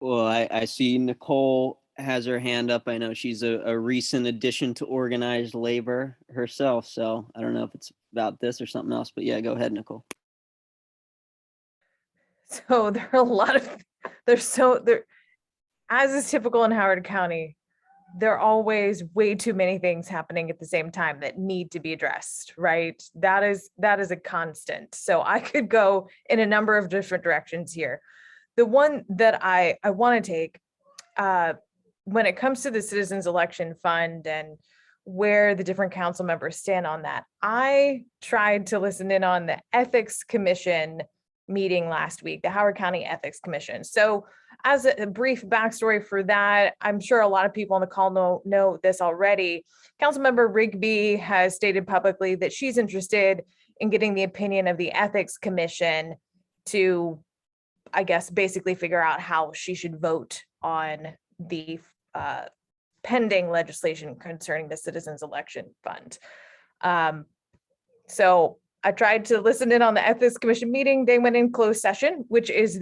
A: Well, I see Nicole has her hand up. I know she's a recent addition to organized labor herself. So I don't know if it's about this or something else, but yeah, go ahead, Nicole.
J: So there are a lot of, as is typical in Howard County, there are always way too many things happening at the same time that need to be addressed, right? That is a constant. So I could go in a number of different directions here. The one that I want to take, when it comes to the Citizens Election Fund and where the different council members stand on that, I tried to listen in on the Ethics Commission meeting last week, the Howard County Ethics Commission. So as a brief backstory for that, I'm sure a lot of people on the call know this already. Councilmember Rigby has stated publicly that she's interested in getting the opinion of the Ethics Commission to, I guess, basically figure out how she should vote on the pending legislation concerning the Citizens Election Fund. So I tried to listen in on the Ethics Commission meeting. They went in closed session, which is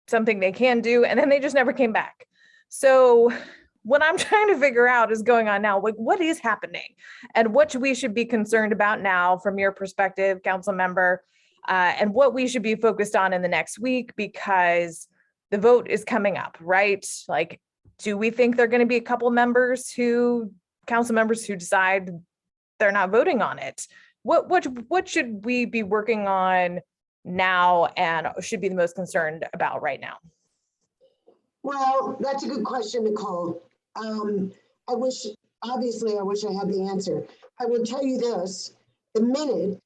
J: something they can do, and then they just never came back. So what I'm trying to figure out is going on now, like what is happening and what we should be concerned about now from your perspective, council member, and what we should be focused on in the next week, because the vote is coming up, right? Like, do we think there are going to be a couple council members who decide they're not voting on it? What should we be working on now and should be the most concerned about right now?
E: Well, that's a good question, Nicole. Obviously, I wish I had the answer. I will tell you this, the minute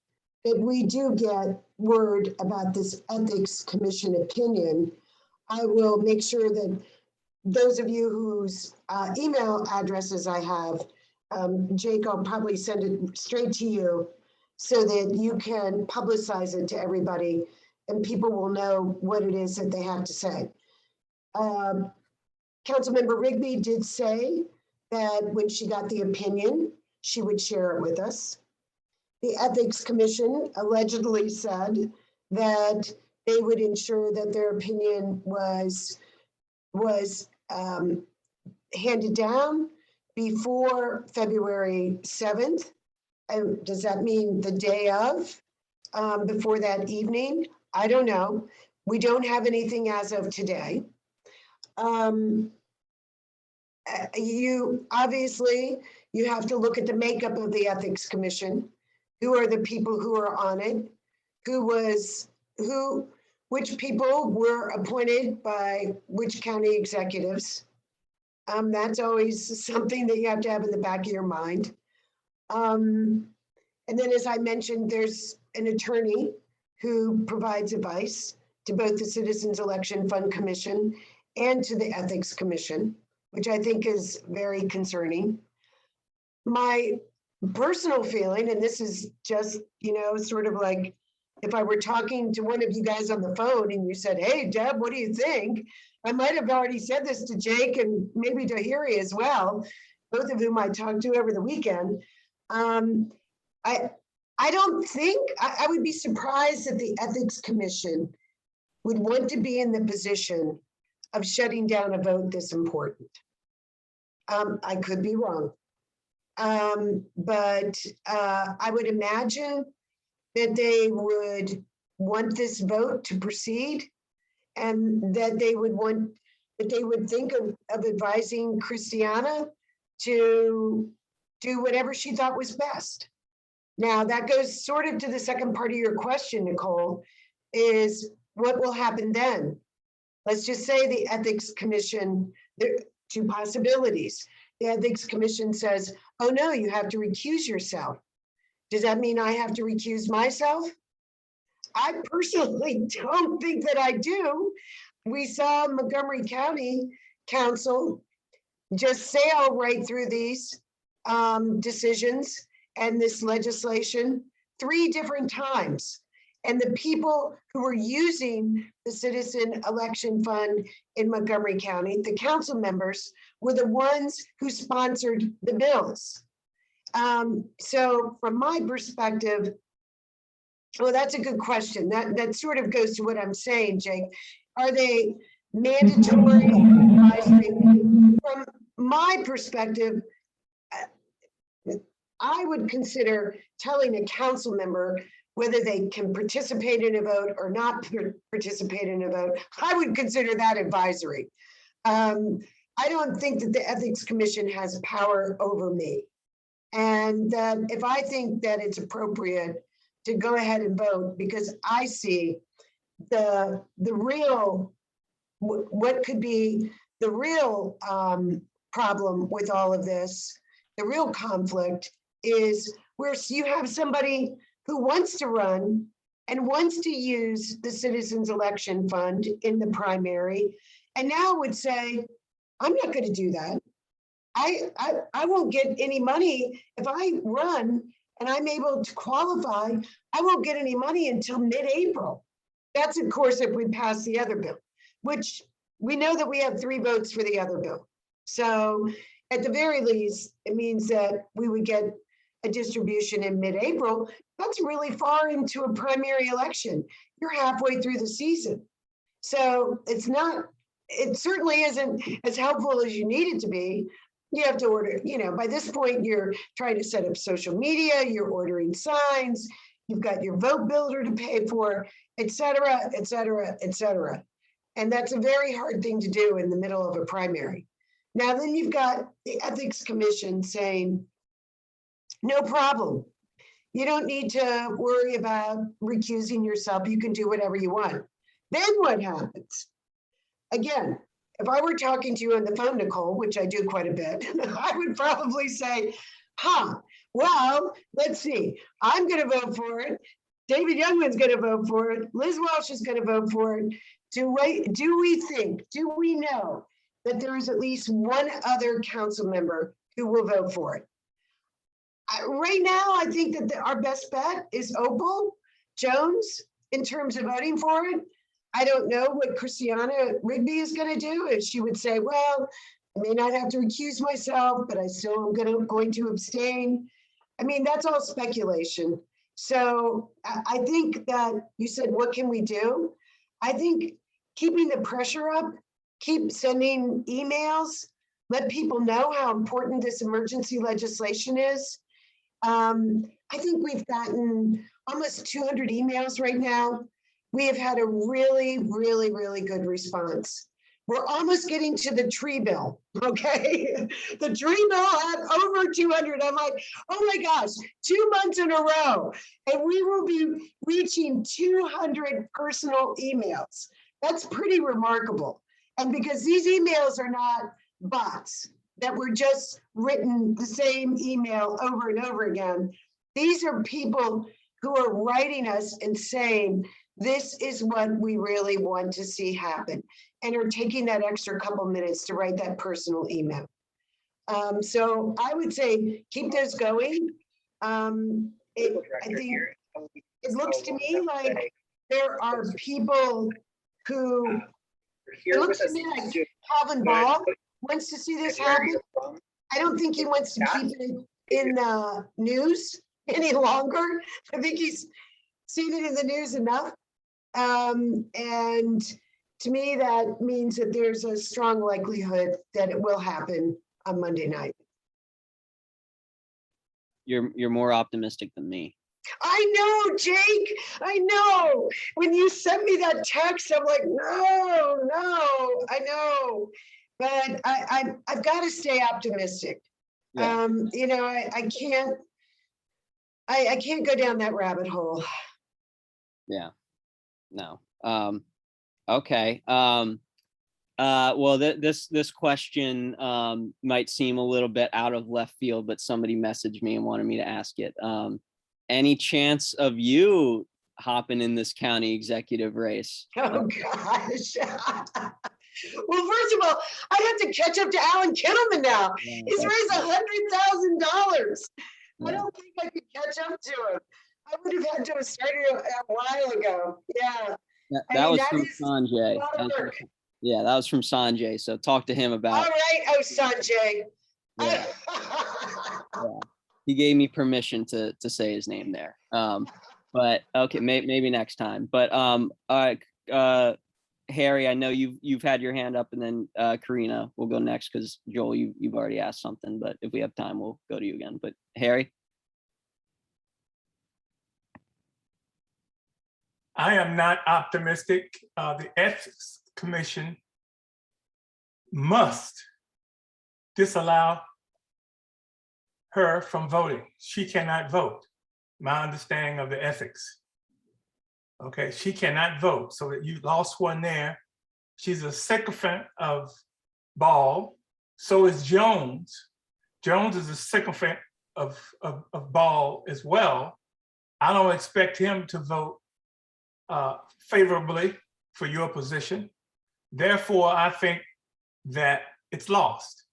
E: that we do get word about this Ethics Commission opinion, I will make sure that those of you whose email addresses I have, Jake, I'll probably send it straight to you so that you can publicize it to everybody and people will know what it is that they have to say. Councilmember Rigby did say that when she got the opinion, she would share it with us. The Ethics Commission allegedly said that they would ensure that their opinion was handed down before February 7th. And does that mean the day of, before that evening? I don't know. We don't have anything as of today. You obviously, you have to look at the makeup of the Ethics Commission. Who are the people who are on it? Which people were appointed by which county executives? That's always something that you have to have in the back of your mind. And then, as I mentioned, there's an attorney who provides advice to both the Citizens Election Fund Commission and to the Ethics Commission, which I think is very concerning. My personal feeling, and this is just, sort of like if I were talking to one of you guys on the phone and you said, hey, Deb, what do you think? I might have already said this to Jake and maybe to Harry as well, both of whom I talked to over the weekend. I don't think, I would be surprised that the Ethics Commission would want to be in the position of shutting down a vote this important. I could be wrong. But I would imagine that they would want this vote to proceed and that they would think of advising Christiana to do whatever she thought was best. Now, that goes sort of to the second part of your question, Nicole, is what will happen then? Let's just say the Ethics Commission, there are two possibilities. The Ethics Commission says, oh no, you have to recuse yourself. Does that mean I have to recuse myself? I personally don't think that I do. We saw Montgomery County Council just sail right through these decisions and this legislation 3 different times. And the people who were using the Citizen Election Fund in Montgomery County, the council members, were the ones who sponsored the bills. So from my perspective, well, that's a good question. That sort of goes to what I'm saying, Jake. Are they mandatory advisory? From my perspective, I would consider telling a council member whether they can participate in a vote or not participate in a vote. I would consider that advisory. I don't think that the Ethics Commission has power over me. And if I think that it's appropriate to go ahead and vote, because I see the real, what could be the real problem with all of this, the real conflict is where you have somebody who wants to run and wants to use the Citizens Election Fund in the primary, and now would say, I'm not going to do that. I won't get any money if I run and I'm able to qualify. I won't get any money until mid-April. That's, of course, if we pass the other bill, which we know that we have 3 votes for the other bill. So at the very least, it means that we would get a distribution in mid-April. That's really far into a primary election. You're halfway through the season. So it certainly isn't as helpful as you need it to be. You have to order, by this point, you're trying to set up social media, you're ordering signs, you've got your vote builder to pay for, et cetera, et cetera, et cetera. And that's a very hard thing to do in the middle of a primary. Now, then you've got the Ethics Commission saying, no problem. You don't need to worry about recusing yourself. You can do whatever you want. Then what happens? Again, if I were talking to you on the phone, Nicole, which I do quite a bit, I would probably say, well, let's see. I'm going to vote for it. David Youngman's going to vote for it. Liz Welsh is going to vote for it. Do we know that there is at least one other council member who will vote for it? Right now, I think that our best bet is Opal Jones in terms of voting for it. I don't know what Christiana Rigby is going to do. If she would say, well, I may not have to recuse myself, but I still am going to abstain. I mean, that's all speculation. So I think that you said, what can we do? I think keeping the pressure up, keep sending emails, let people know how important this emergency legislation is. I think we've gotten almost 200 emails right now. We have had a really, really, really good response. We're almost getting to the tree bill, okay? The tree bill had over 200. I'm like, oh my gosh, 2 months in a row. And we will be reaching 200 personal emails. That's pretty remarkable. And because these emails are not bots that were just written the same email over and over again, these are people who are writing us and saying, this is what we really want to see happen, and are taking that extra couple minutes to write that personal email. So I would say keep those going. I think it looks to me like there are people who, it looks to me like Calvin Ball wants to see this happen. I don't think he wants to keep it in the news any longer. I think he's seen it in the news enough. And to me, that means that there's a strong likelihood that it will happen on Monday night.
A: You're more optimistic than me.
E: I know, Jake. I know. When you sent me that text, I'm like, no, I know. But I've got to stay optimistic.
A: Yeah.
E: You know, I can't go down that rabbit hole.
A: Yeah. No. Okay. Well, this question might seem a little bit out of left field, but somebody messaged me and wanted me to ask it. Any chance of you hopping in this county executive race?
E: Oh gosh. Well, first of all, I have to catch up to Alan Kittleman now. He's raised $100,000. I don't think I could catch up to him. I would have had to have started a while ago. Yeah.
A: That was from Sanjay. Yeah, that was from Sanjay. So talk to him about.
E: All right. Oh, Sanjay.
A: Yeah. Yeah. He gave me permission to say his name there. But okay, maybe next time. But Harry, I know you've had your hand up, and then Karina will go next because Joel, you've already asked something. But if we have time, we'll go to you again. But Harry.
K: I am not optimistic. The Ethics Commission must disallow her from voting. She cannot vote. My understanding of the ethics. Okay, she cannot vote. So that you lost one there. She's a sycophant of Ball. So is Jones. Jones is a sycophant of Ball as well. I don't expect him to vote favorably for your position. Therefore, I think that it's lost.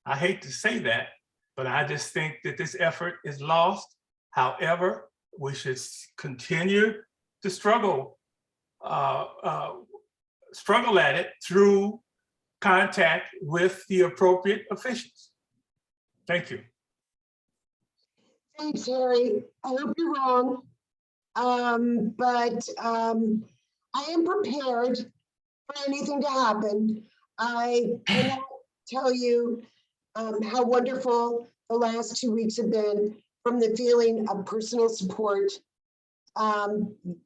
K: I hate to say that, but I just think that this effort is lost. However, we should continue to struggle at it through contact with the appropriate officials. Thank you.
E: Thanks, Harry. I hope you're wrong. But I am prepared for anything to happen. I cannot tell you how wonderful the last 2 weeks have been, from the feeling of personal support.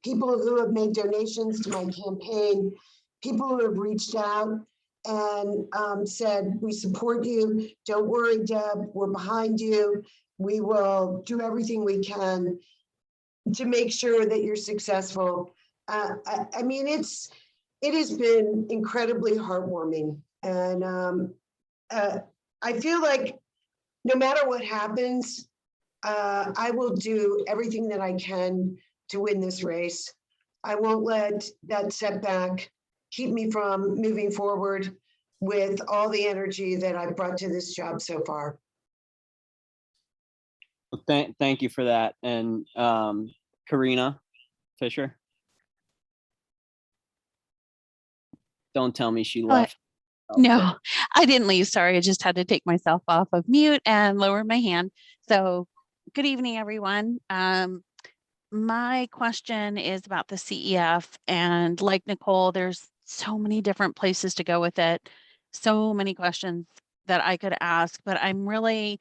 E: People who have made donations to my campaign, people who have reached out and said, we support you. Don't worry, Deb, we're behind you. We will do everything we can. to make sure that you're successful. I mean, it has been incredibly heartwarming. And I feel like no matter what happens, I will do everything that I can to win this race. I won't let that setback keep me from moving forward with all the energy that I've brought to this job so far.
A: Well, thank you for that. And Karina Fisher. Don't tell me she left.
L: No, I didn't leave. Sorry, I just had to take myself off of mute and lower my hand. So good evening, everyone. My question is about the CEF, and like Nicole, there's so many different places to go with it. So many questions that I could ask, but I'm really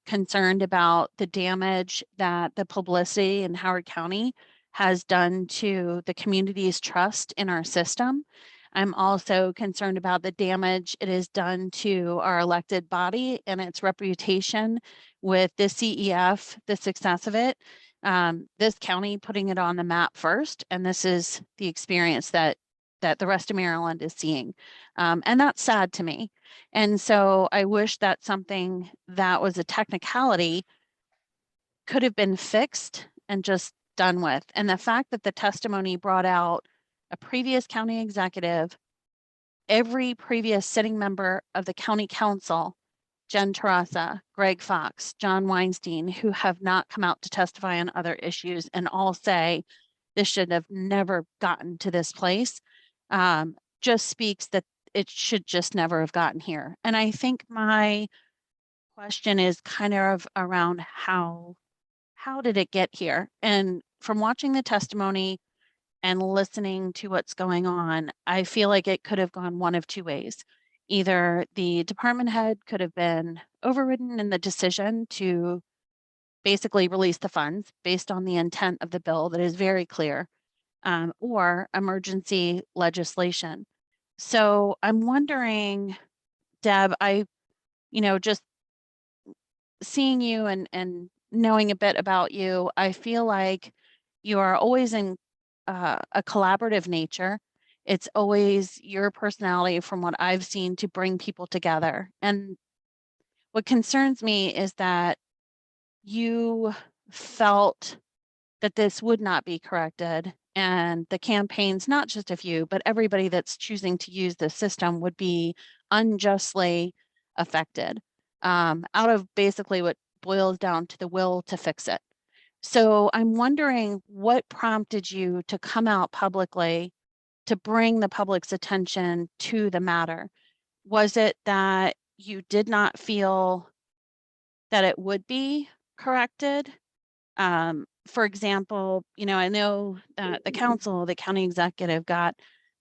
L: concerned about the damage that the publicity in Howard County has done to the community's trust in our system. I'm also concerned about the damage it has done to our elected body and its reputation with the CEF, the success of it, this county putting it on the map first. And this is the experience that the rest of Maryland is seeing. And that's sad to me. And so I wish that something that was a technicality could have been fixed and just done with. And the fact that the testimony brought out a previous county executive, every previous sitting member of the county council, Jen Terrasa, Greg Fox, John Weinstein, who have not come out to testify on other issues and all say this should have never gotten to this place, just speaks that it should just never have gotten here. And I think my question is kind of around how did it get here? And from watching the testimony and listening to what's going on, I feel like it could have gone one of two ways. Either the department head could have been overridden in the decision to basically release the funds based on the intent of the bill that is very clear, or emergency legislation. So I'm wondering, Deb, just seeing you and knowing a bit about you, I feel like you are always in a collaborative nature. It's always your personality, from what I've seen, to bring people together. And what concerns me is that you felt that this would not be corrected, and the campaigns, not just of you, but everybody that's choosing to use the system, would be unjustly affected, out of basically what boils down to the will to fix it. So I'm wondering what prompted you to come out publicly to bring the public's attention to the matter. Was it that you did not feel that it would be corrected? For example, I know that the county executive got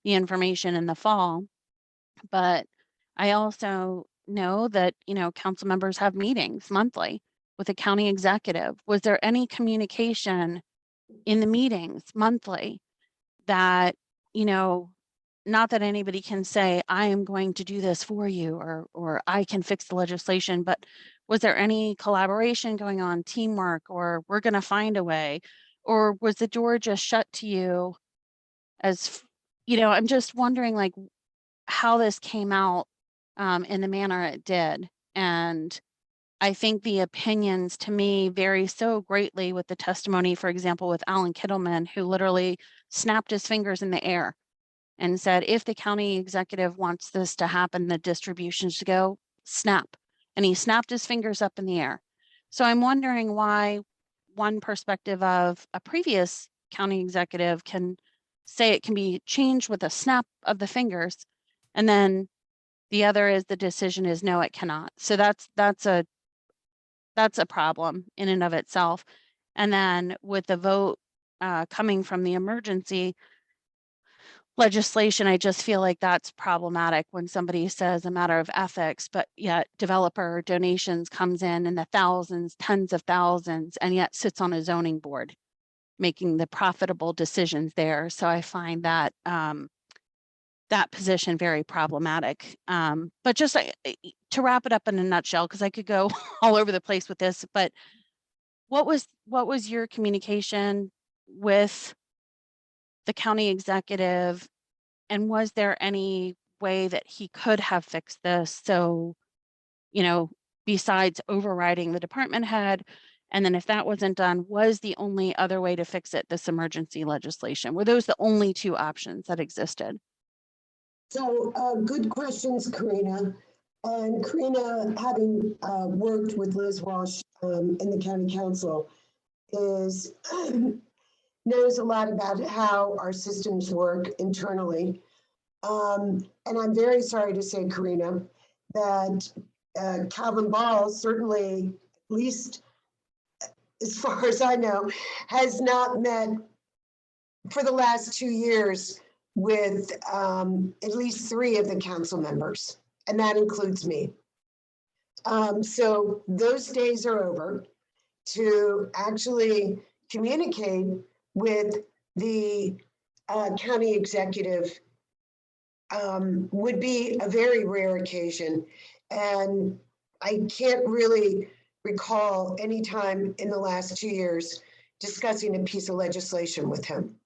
L: the information in the fall, but I also know that, council members have meetings monthly with the county executive. Was there any communication in the meetings monthly that, not that anybody can say, I am going to do this for you, or I can fix the legislation, but was there any collaboration going on, teamwork, or we're going to find a way? Or was the door just shut to you I'm just wondering, like, how this came out in the manner it did. And I think the opinions, to me, vary so greatly with the testimony, for example, with Alan Kittleman, who literally snapped his fingers in the air and said, if the county executive wants this to happen, the distributions to go, snap. And he snapped his fingers up in the air. So I'm wondering why one perspective of a previous county executive can say it can be changed with a snap of the fingers, and then the other is the decision is no, it cannot. So that's a problem in and of itself. And then with the vote coming from the emergency legislation, I just feel like that's problematic when somebody says a matter of ethics, but yet developer donations comes in the thousands, tens of thousands, and yet sits on a zoning board making the profitable decisions there. So I find that that position very problematic. But just to wrap it up in a nutshell, because I could go all over the place with this, but what was your communication with the county executive? And was there any way that he could have fixed this? So, you know, besides overriding the department head, and then if that wasn't done, was the only other way to fix it this emergency legislation? Were those the only two options that existed?
E: So good questions, Karina. And Karina, having worked with Liz Walsh in the county council, is knows a lot about how our systems work internally. And I'm very sorry to say, Karina, that Calvin Ball certainly, at least as far as I know, has not met for the last 2 years with at least 3 of the council members, and that includes me. So those days are over to actually communicate with the county executive would be a very rare occasion. And I can't really recall any time in the last 2 years discussing a piece of legislation with him.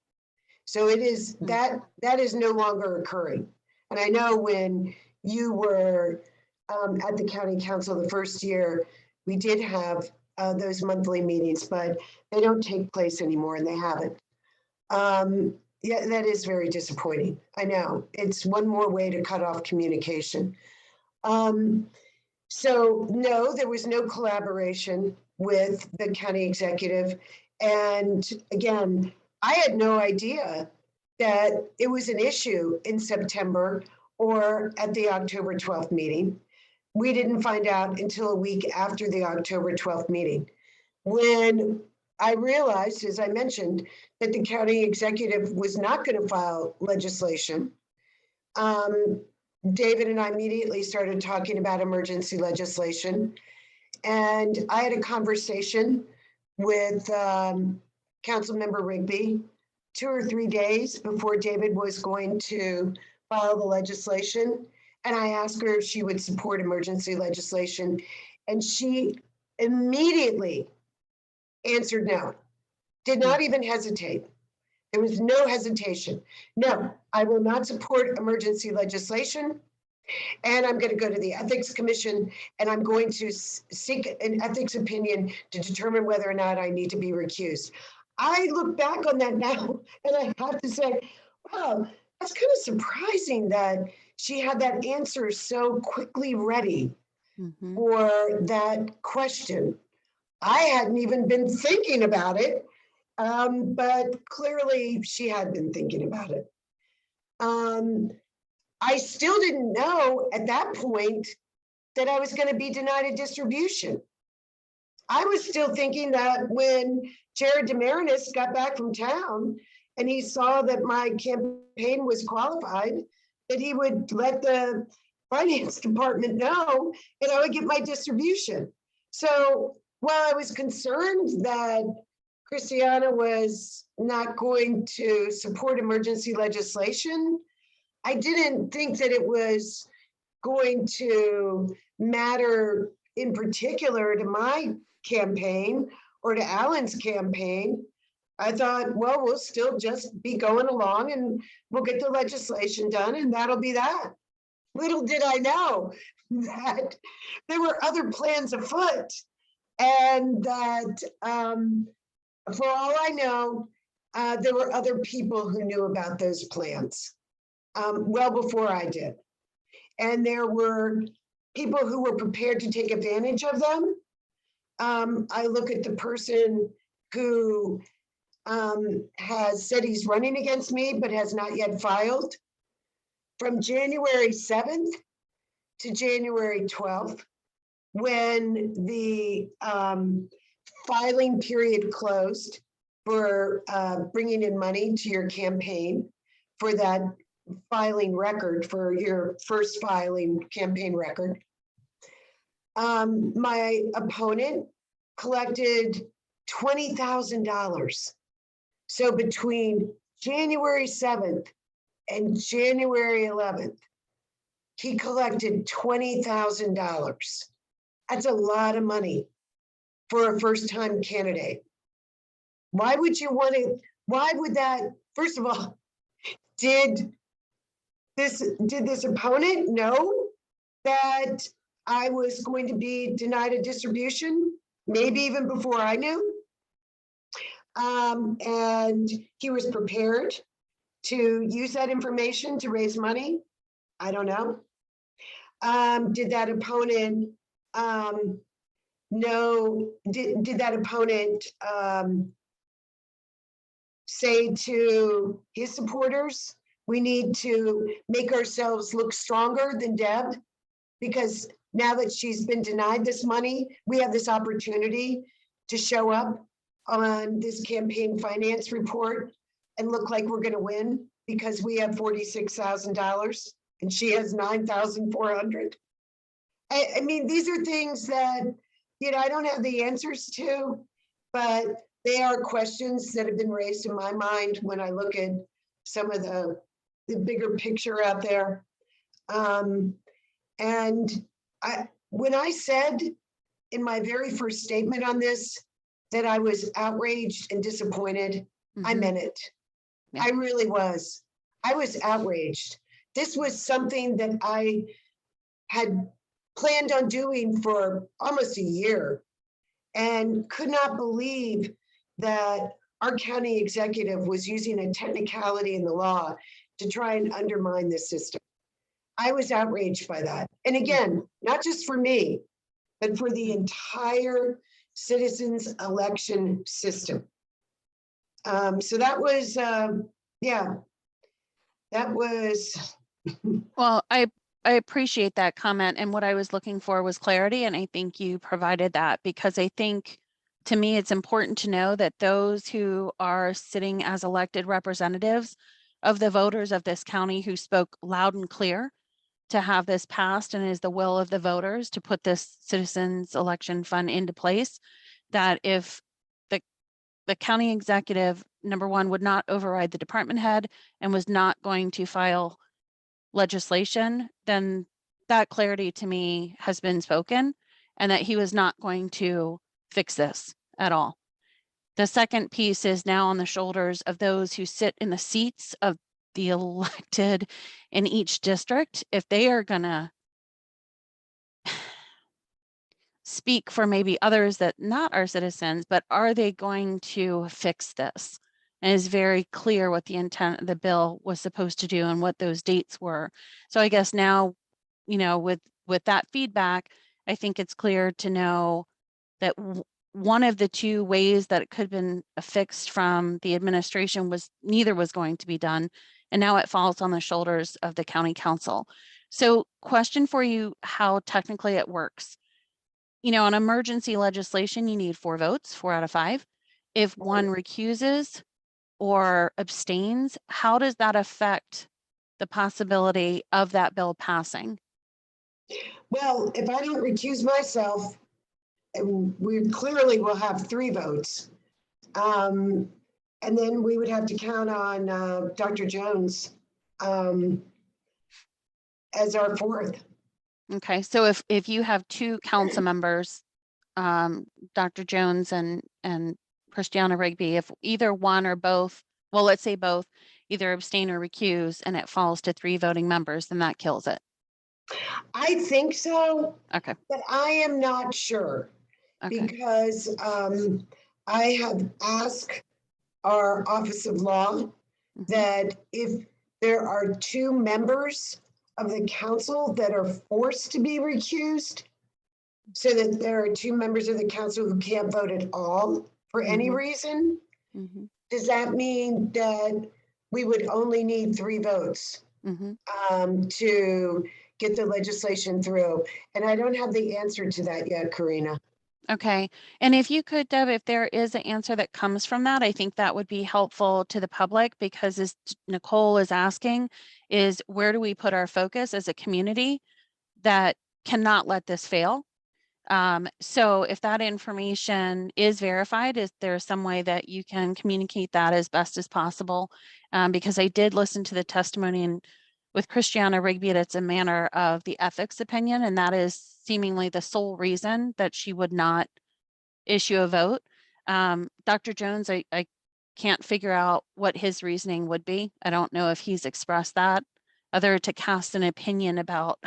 E: So it is that is no longer occurring. And I know when you were at the county council the first year, we did have those monthly meetings, but they don't take place anymore, and they haven't. Yeah, that is very disappointing. I know it's one more way to cut off communication. So no, there was no collaboration with the county executive. And again, I had no idea that it was an issue in September or at the October 12th meeting. We didn't find out until a week after the October 12th meeting, when I realized, as I mentioned, that the county executive was not going to file legislation. David and I immediately started talking about emergency legislation. And I had a conversation with Councilmember Rigby 2 or 3 days before David was going to file the legislation. And I asked her if she would support emergency legislation. And she immediately answered no, did not even hesitate. There was no hesitation. No, I will not support emergency legislation. And I'm going to go to the Ethics Commission and I'm going to seek an ethics opinion to determine whether or not I need to be recused. I look back on that now and I have to say, wow, that's kind of surprising that she had that answer so quickly ready for that question. I hadn't even been thinking about it, but clearly she had been thinking about it. I still didn't know at that point that I was going to be denied a distribution. I was still thinking that when Jared Demarinis got back from town and he saw that my campaign was qualified, that he would let the finance department know and I would get my distribution. So while I was concerned that Christiana was not going to support emergency legislation, I didn't think that it was going to matter in particular to my campaign or to Alan's campaign. I thought, well, we'll still just be going along and we'll get the legislation done and that'll be that. Little did I know that there were other plans afoot and that for all I know, there were other people who knew about those plans well before I did. And there were people who were prepared to take advantage of them. I look at the person who has said he's running against me, but has not yet filed. From January 7th to January 12th, when the filing period closed for bringing in money to your campaign for that filing record, for your first filing campaign record, my opponent collected $20,000. So between January 7th and January 11th, he collected $20,000. That's a lot of money for a first-time candidate. Why would you want to why would that, first of all, did this opponent know that I was going to be denied a distribution? Maybe even before I knew. And he was prepared to use that information to raise money. I don't know. Did that opponent know, did that opponent say to his supporters, we need to make ourselves look stronger than Deb? Because now that she's been denied this money, we have this opportunity to show up on this campaign finance report and look like we're gonna win because we have $46,000 and she has 9,400. I mean, these are things that, you know, I don't have the answers to, but they are questions that have been raised in my mind when I look at some of the bigger picture out there. And when I said in my very first statement on this that I was outraged and disappointed, I meant it.
L: Yeah.
E: I really was. I was outraged. This was something that I had planned on doing for almost a year and could not believe that our county executive was using a technicality in the law to try and undermine this system. I was outraged by that. And again, not just for me, but for the entire citizens election system. So that was, yeah, that was.
L: Well, I appreciate that comment. And what I was looking for was clarity. And I think you provided that, because I think, to me, it's important to know that those who are sitting as elected representatives of the voters of this county who spoke loud and clear to have this passed and is the will of the voters to put this citizens election fund into place, that if the county executive, number one, would not override the department head and was not going to file legislation, then that clarity to me has been spoken, and that he was not going to fix this at all. The second piece is now on the shoulders of those who sit in the seats of the elected in each district. If they are gonna speak for maybe others that not are citizens, but are they going to fix this? And it's very clear what the intent of the bill was supposed to do and what those dates were. So I guess now, you know, with that feedback, I think it's clear to know that one of the two ways that it could have been fixed from the administration was neither was going to be done. And now it falls on the shoulders of the county council. So question for you, how technically it works. You know, on emergency legislation, you need 4 votes, 4 out of 5. If one recuses or abstains, how does that affect the possibility of that bill passing?
E: Well, if I don't recuse myself, we clearly will have 3 votes. And then we would have to count on Dr. Jones as our 4th.
L: Okay, so if you have 2 council members, Dr. Jones and Christiana Rigby, if either one or both, well, let's say both, either abstain or recuse, and it falls to 3 voting members, then that kills it.
E: I think so.
L: Okay.
E: But I am not sure.
L: Okay.
E: Because I have asked our Office of Law that if there are 2 members of the council that are forced to be recused, so that there are 2 members of the council who can't vote at all for any reason, does that mean that we would only need 3 votes to get the legislation through? And I don't have the answer to that yet, Karina.
L: Okay. And if you could, Deb, if there is an answer that comes from that, I think that would be helpful to the public, because as Nicole is asking, is where do we put our focus as a community that cannot let this fail? So if that information is verified, is there some way that you can communicate that as best as possible? Because I did listen to the testimony and with Christiana Rigby, it's a manner of the ethics opinion, and that is seemingly the sole reason that she would not issue a vote. Dr. Jones, I can't figure out what his reasoning would be. I don't know if he's expressed that, other to cast an opinion about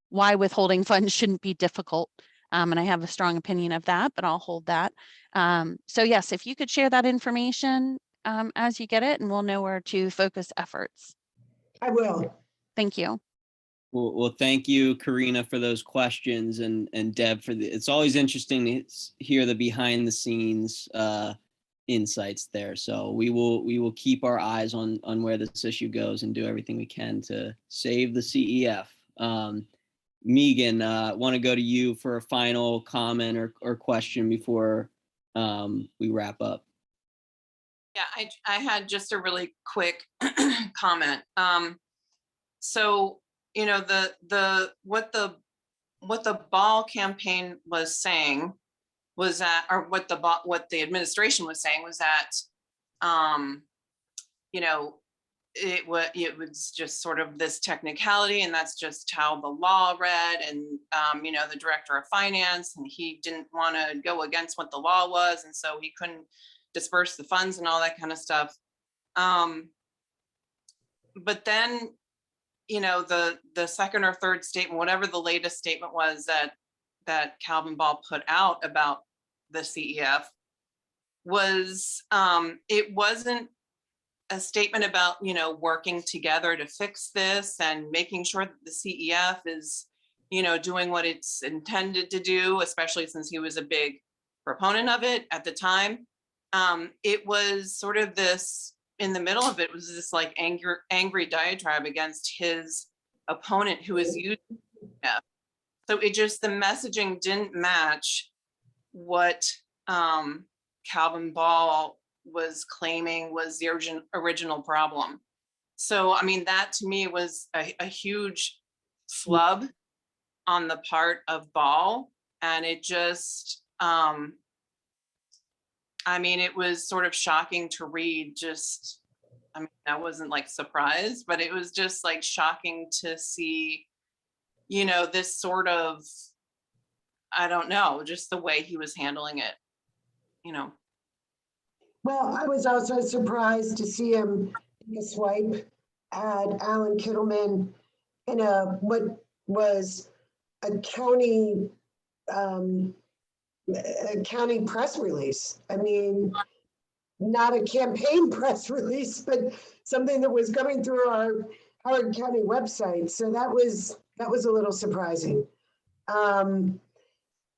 L: why withholding funds shouldn't be difficult. And I have a strong opinion of that, but I'll hold that. So yes, if you could share that information as you get it, and we'll know where to focus efforts.
E: I will.
L: Thank you.
A: Well, thank you, Karina, for those questions, and Deb for it's always interesting to hear the behind the scenes insights there. So we will keep our eyes on where this issue goes and do everything we can to save the CEF. Megan, want to go to you for a final comment or question before we wrap up.
M: Yeah, I had just a really quick comment. So, you know, what the ball campaign was saying was that, or what the administration was saying was that, you know, it was just sort of this technicality, and that's just how the law read. And, you know, the director of finance, and he didn't want to go against what the law was. And so he couldn't disperse the funds and all that kind of stuff. But then, you know, the second or third statement, whatever the latest statement was that Calvin Ball put out about the CEF was, it wasn't a statement about, you know, working together to fix this and making sure that the CEF is, you know, doing what it's intended to do, especially since he was a big proponent of it at the time. It was sort of this, in the middle of it was this like angry diatribe against his opponent who was using it. So it just, the messaging didn't match what Calvin Ball was claiming was the original problem. So, I mean, that to me was a huge flub on the part of Ball. And it just, I mean, it was sort of shocking to read. Just, I mean, I wasn't like surprised, but it was just like shocking to see, you know, this sort of, I don't know, just the way he was handling it, you know.
E: Well, I was also surprised to see him take a swipe at Alan Kittleman in what was a county press release. I mean, not a campaign press release, but something that was coming through our Howard County website. So that was a little surprising.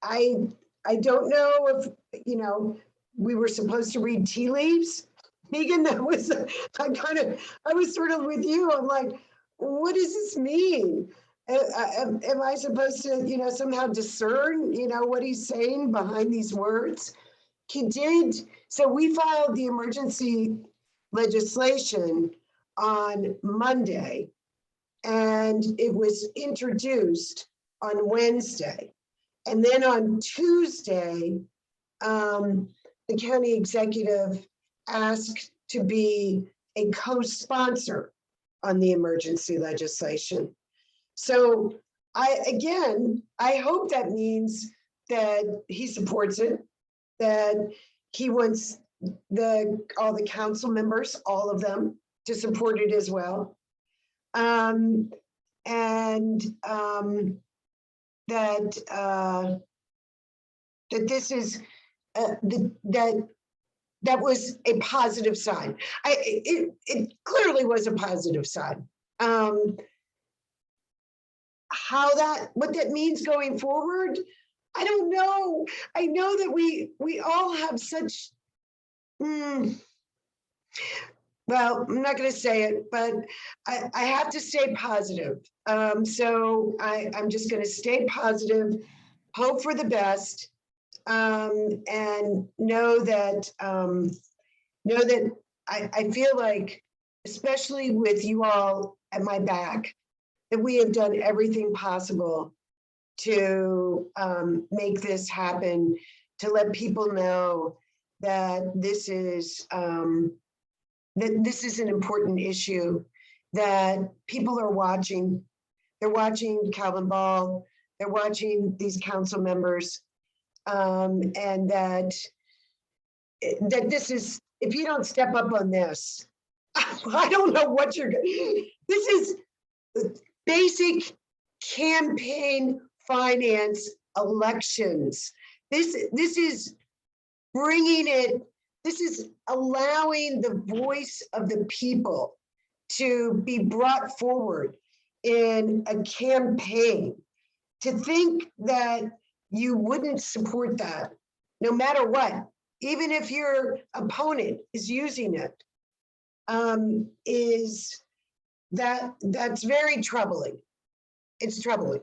E: I don't know if, you know, we were supposed to read tea leaves. Megan, that was, I was sort of with you. I'm like, what does this mean? Am I supposed to, you know, somehow discern, you know, what he's saying behind these words? He did. So we filed the emergency legislation on Monday, and it was introduced on Wednesday. And then on Tuesday, the county executive asked to be a co-sponsor on the emergency legislation. So I hope that means that he supports it, that he wants all the council members, all of them, to support it as well. That this is that was a positive sign. It clearly was a positive sign. What that means going forward, I don't know. I know that we all have such, well, I'm not going to say it, but I have to stay positive. So I'm just going to stay positive, hope for the best, and know that I feel like, especially with you all at my back, that we have done everything possible to make this happen, to let people know that this is an important issue, that people are watching. They're watching Calvin Ball, they're watching these council members, and that this is if you don't step up on this, I don't know what you're gonna, this is basic campaign finance elections. This is bringing it, this is allowing the voice of the people to be brought forward in a campaign. To think that you wouldn't support that, no matter what, even if your opponent is using it, that's very troubling. It's troubling.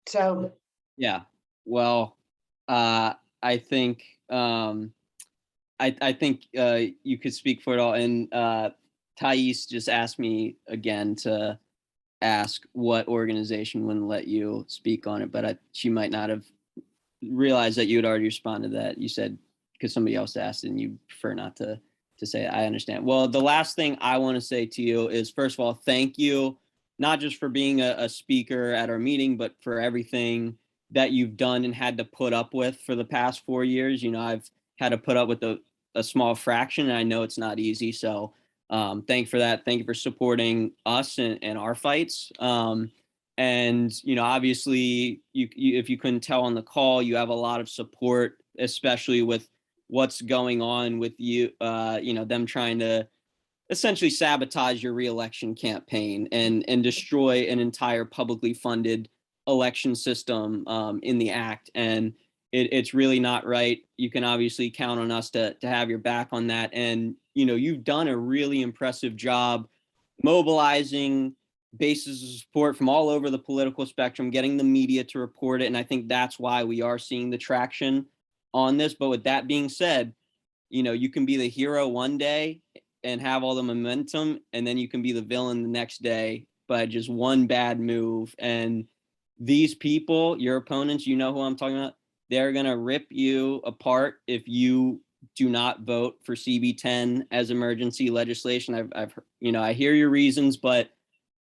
E: So.
A: Yeah, well, I think I think you could speak for it all. And Thais just asked me again to ask what organization wouldn't let you speak on it, but she might not have realized that you had already responded to that. You said because somebody else asked and you prefer not to say it. I understand. Well, the last thing I want to say to you is, first of all, thank you, not just for being a speaker at our meeting, but for everything that you've done and had to put up with for the past 4 years. You know, I've had to put up with a small fraction, and I know it's not easy. So thank you for that. Thank you for supporting us and our fights. And, you know, obviously, you if you couldn't tell on the call, you have a lot of support, especially with what's going on with you, you know, them trying to essentially sabotage your reelection campaign and destroy an entire publicly funded election system in the act. And it's really not right. You can obviously count on us to have your back on that. And, you know, you've done a really impressive job mobilizing bases of support from all over the political spectrum, getting the media to report it. And I think that's why we are seeing the traction on this. But with that being said, you know, you can be the hero one day and have all the momentum, and then you can be the villain the next day by just one bad move. And these people, your opponents, you know who I'm talking about, they're going to rip you apart if you do not vote for CB10 as emergency legislation. I've you know, I hear your reasons, but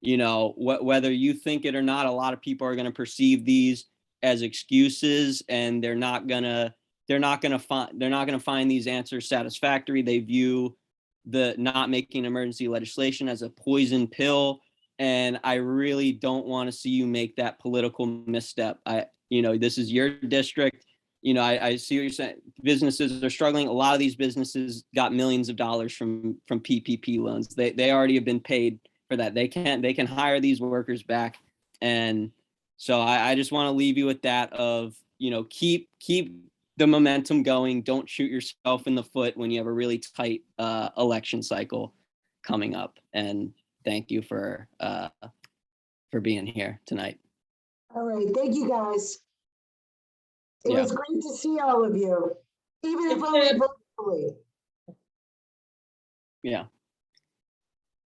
A: you know, whether you think it or not, a lot of people are going to perceive these as excuses, and they're not going to find these answers satisfactory. They view the not making emergency legislation as a poison pill. And I really don't want to see you make that political misstep. You know, this is your district. You know, I see what you're saying. Businesses are struggling. A lot of these businesses got millions of dollars from PPP loans. They already have been paid for that. They can hire these workers back. And so I just want to leave you with that of, you know, keep the momentum going. Don't shoot yourself in the foot when you have a really tight election cycle coming up. And thank you for being here tonight.
E: All right, thank you guys. It was great to see all of you, even if only virtually.
A: Yeah.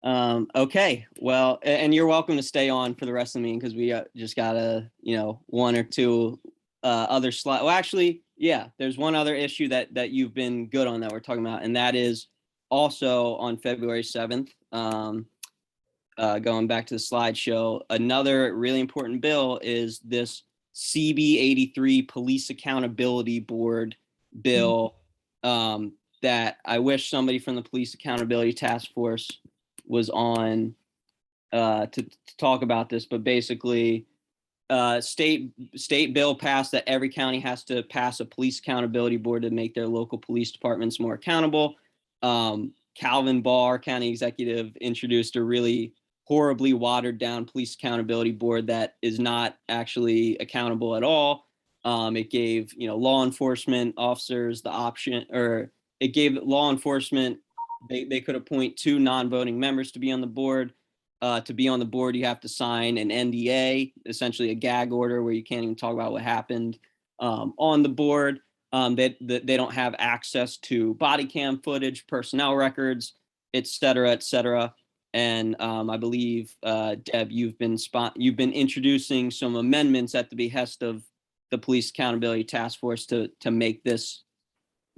A: Okay, well, and you're welcome to stay on for the rest of the meeting because we just got you know, one or two other slides. Well, actually, yeah, there's one other issue that you've been good on that we're talking about, and that is also on February 7th. Going back to the slideshow, another really important bill is this CB 83 Police Accountability Board bill that I wish somebody from the Police Accountability Task Force was on to talk about this. But basically, state bill passed that every county has to pass a police accountability board to make their local police departments more accountable. Calvin Ball, our county executive, introduced a really horribly watered down police accountability board that is not actually accountable at all. It gave, you know, law enforcement officers the option, or it gave law enforcement, they could appoint 2 non-voting members to be on the board. To be on the board, you have to sign an NDA, essentially a gag order where you can't even talk about what happened on the board. They don't have access to body cam footage, personnel records, et cetera. And I believe, Deb, you've been introducing some amendments at the behest of the Police Accountability Task Force to make this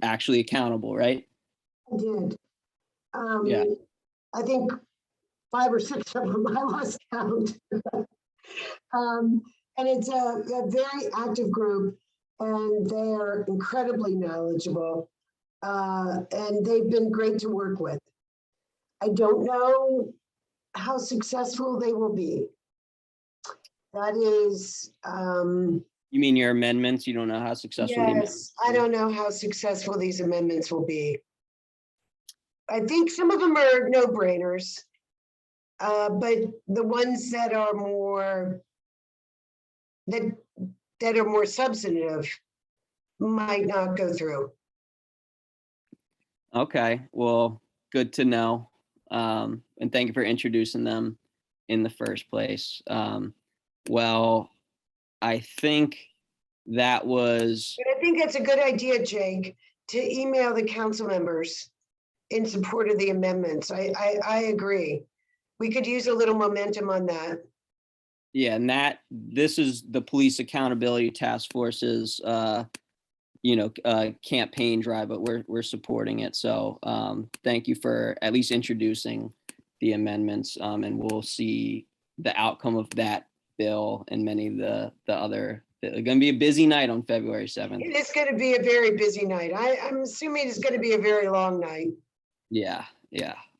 A: actually accountable, right?
E: I did.
A: Yeah.
E: I think 5 or 6 of them, I lost count. And it's a very active group, and they're incredibly knowledgeable. And they've been great to work with. I don't know how successful they will be. That is,
A: You mean your amendments? You don't know how successful the amendments?
E: yes, I don't know how successful these amendments will be. I think some of them are no-brainers. But the ones that are more, that are more substantive might not go through.
A: Okay, well, good to know. And thank you for introducing them in the first place. Well, I think that was,
E: But I think that's a good idea, Jake, to email the council members in support of the amendments. I agree. We could use a little momentum on that.
A: yeah, and this is the Police Accountability Task Force's, campaign drive, but we're supporting it. So thank you for at least introducing the amendments, and we'll see the outcome of that bill and many of the other. It's going to be a busy night on February 7th.
E: It is going to be a very busy night. I'm assuming it's going to be a very long night.
A: Yeah.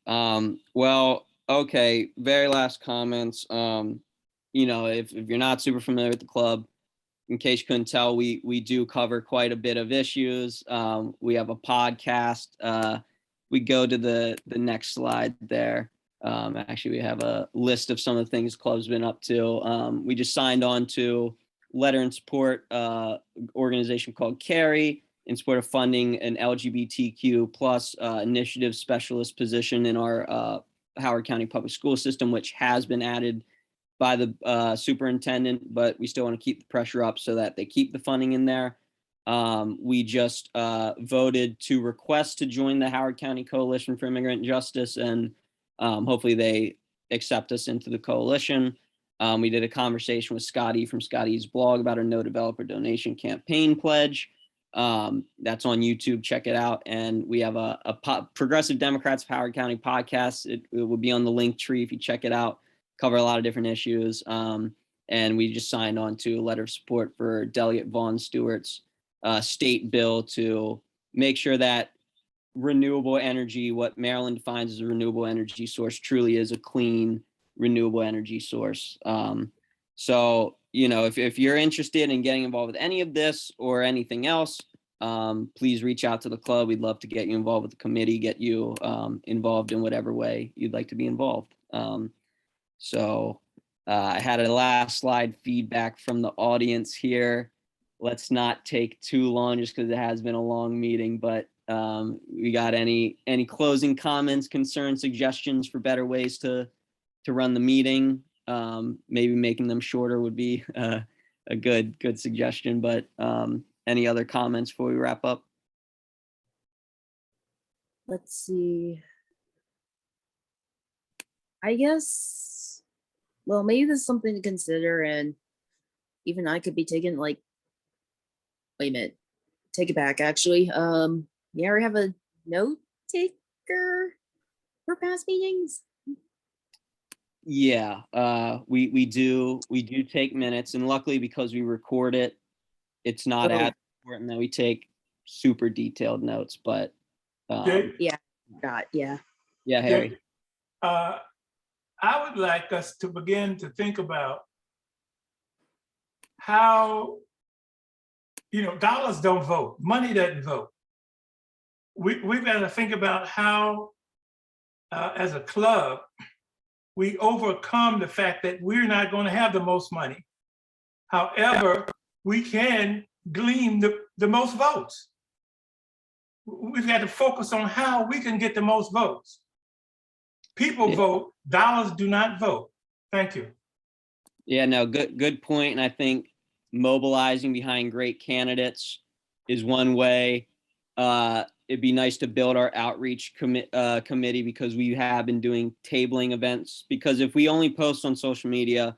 A: Well, okay. Very last comments. If you're not super familiar with the club, in case you couldn't tell, we do cover quite a bit of issues. We have a podcast. We go to the next slide there. Actually, we have a list of some of the things the club's been up to. We just signed on to letter in support organization called CARRY in support of funding an LGBTQ plus initiative specialist position in our Howard County public school system, which has been added by the superintendent, but we still want to keep the pressure up so that they keep the funding in there. We just voted to request to join the Howard County Coalition for Immigrant Justice, and hopefully they accept us into the coalition. We did a conversation with Scotty from Scotty's blog about our No Developer Donation Campaign pledge. That's on YouTube. Check it out. And we have a Progressive Democrats of Howard County podcast. It will be on the link tree if you check it out. Cover a lot of different issues. And we just signed on to a letter of support for Delegate Vaughn Stewart's state bill to make sure that renewable energy, what Maryland defines as a renewable energy source, truly is a clean renewable energy source. So, if you're interested in getting involved with any of this or anything else, please reach out to the club. We'd love to get you involved with the committee, get you involved in whatever way you'd like to be involved. I had a last slide feedback from the audience here. Let's not take too long just because it has been a long meeting, but we got any closing comments, concerns, suggestions for better ways to run the meeting? Maybe making them shorter would be a good suggestion, but any other comments before we wrap up?
N: Let's see. I guess, well, maybe this is something to consider, and even I could be taken wait a minute, take it back, actually. You ever have a note taker for past meetings?
A: Yeah, we do take minutes, and luckily because we record it, it's not as important that we take super detailed notes, but
N: yeah,
A: Harry.
K: I would like us to begin to think about how, dollars don't vote, money doesn't vote. We've got to think about how, as a club, we overcome the fact that we're not going to have the most money. However, we can glean the most votes. We've got to focus on how we can get the most votes. People vote, dollars do not vote. Thank you.
A: Yeah, no, good point. And I think mobilizing behind great candidates is one way. It'd be nice to build our outreach committee, because we have been doing tabling events, because if we only post on social media,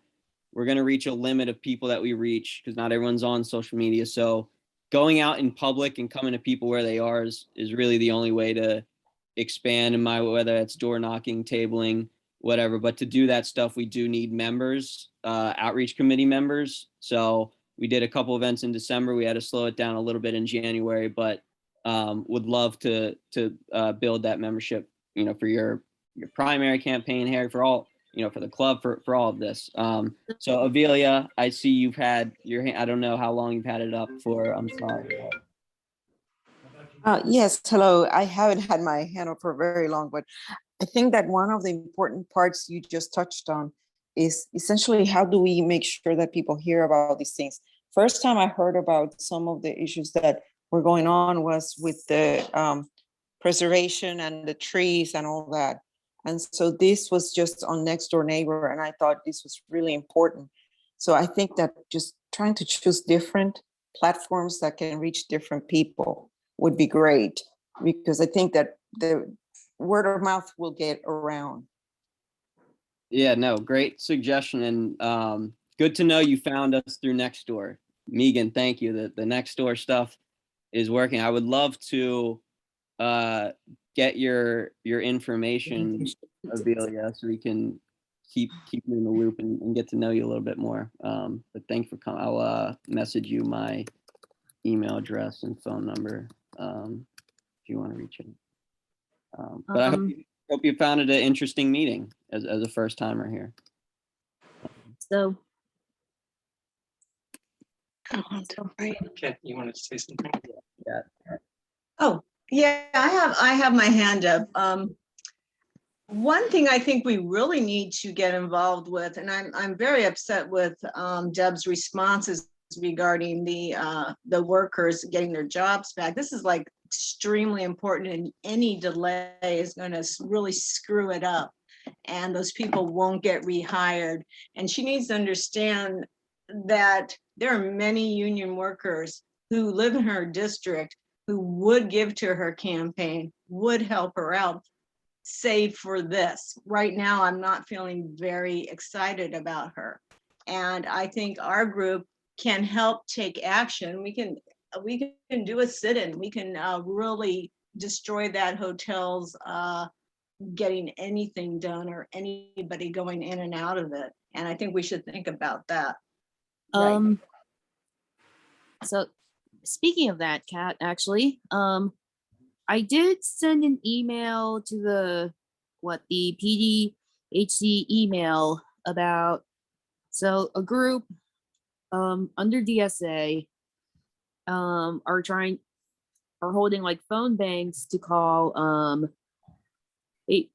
A: we're going to reach a limit of people that we reach, because not everyone's on social media. So going out in public and coming to people where they are is really the only way to expand, whether it's door knocking, tabling, whatever. But to do that stuff, we do need members, outreach committee members. So we did a couple events in December. We had to slow it down a little bit in January, but would love to build that membership, for your primary campaign, Harry, for all, for the club, for all of this. So Avilia, I see you've had your hand. I don't know how long you've had it up for. I'm sorry.
O: Yes, hello. I haven't had my hand up for very long, but I think that one of the important parts you just touched on is essentially how do we make sure that people hear about these things? First time I heard about some of the issues that were going on was with the preservation and the trees and all that. And so this was just on Next Door Neighbor, and I thought this was really important. So I think that just trying to choose different platforms that can reach different people would be great, because I think that the word of mouth will get around.
A: Yeah, no, great suggestion. And good to know you found us through Nextdoor. Megan, thank you. The Nextdoor stuff is working. I would love to get your information, Avilia, so we can keep you in the loop and get to know you a little bit more. But thanks for coming. I'll message you my email address and phone number if you want to reach out. But I hope you found it an interesting meeting as a first timer here.
N: So.
G: Okay, you wanted to say something?
A: Yeah.
D: Oh, yeah, I have my hand up. One thing I think we really need to get involved with, and I'm very upset with Deb's responses regarding the workers getting their jobs back. This is like extremely important, and any delay is going to really screw it up, and those people won't get rehired. And she needs to understand that there are many union workers who live in her district who would give to her campaign, would help her out, save for this. Right now, I'm not feeling very excited about her. And I think our group can help take action. We can do a sit-in. We can really destroy that hotel's getting anything done or anybody going in and out of it. And I think we should think about that. Right.
N: So speaking of that, Kat, actually, I did send an email to the PDHC email about, so a group under DSA are holding like phone banks to call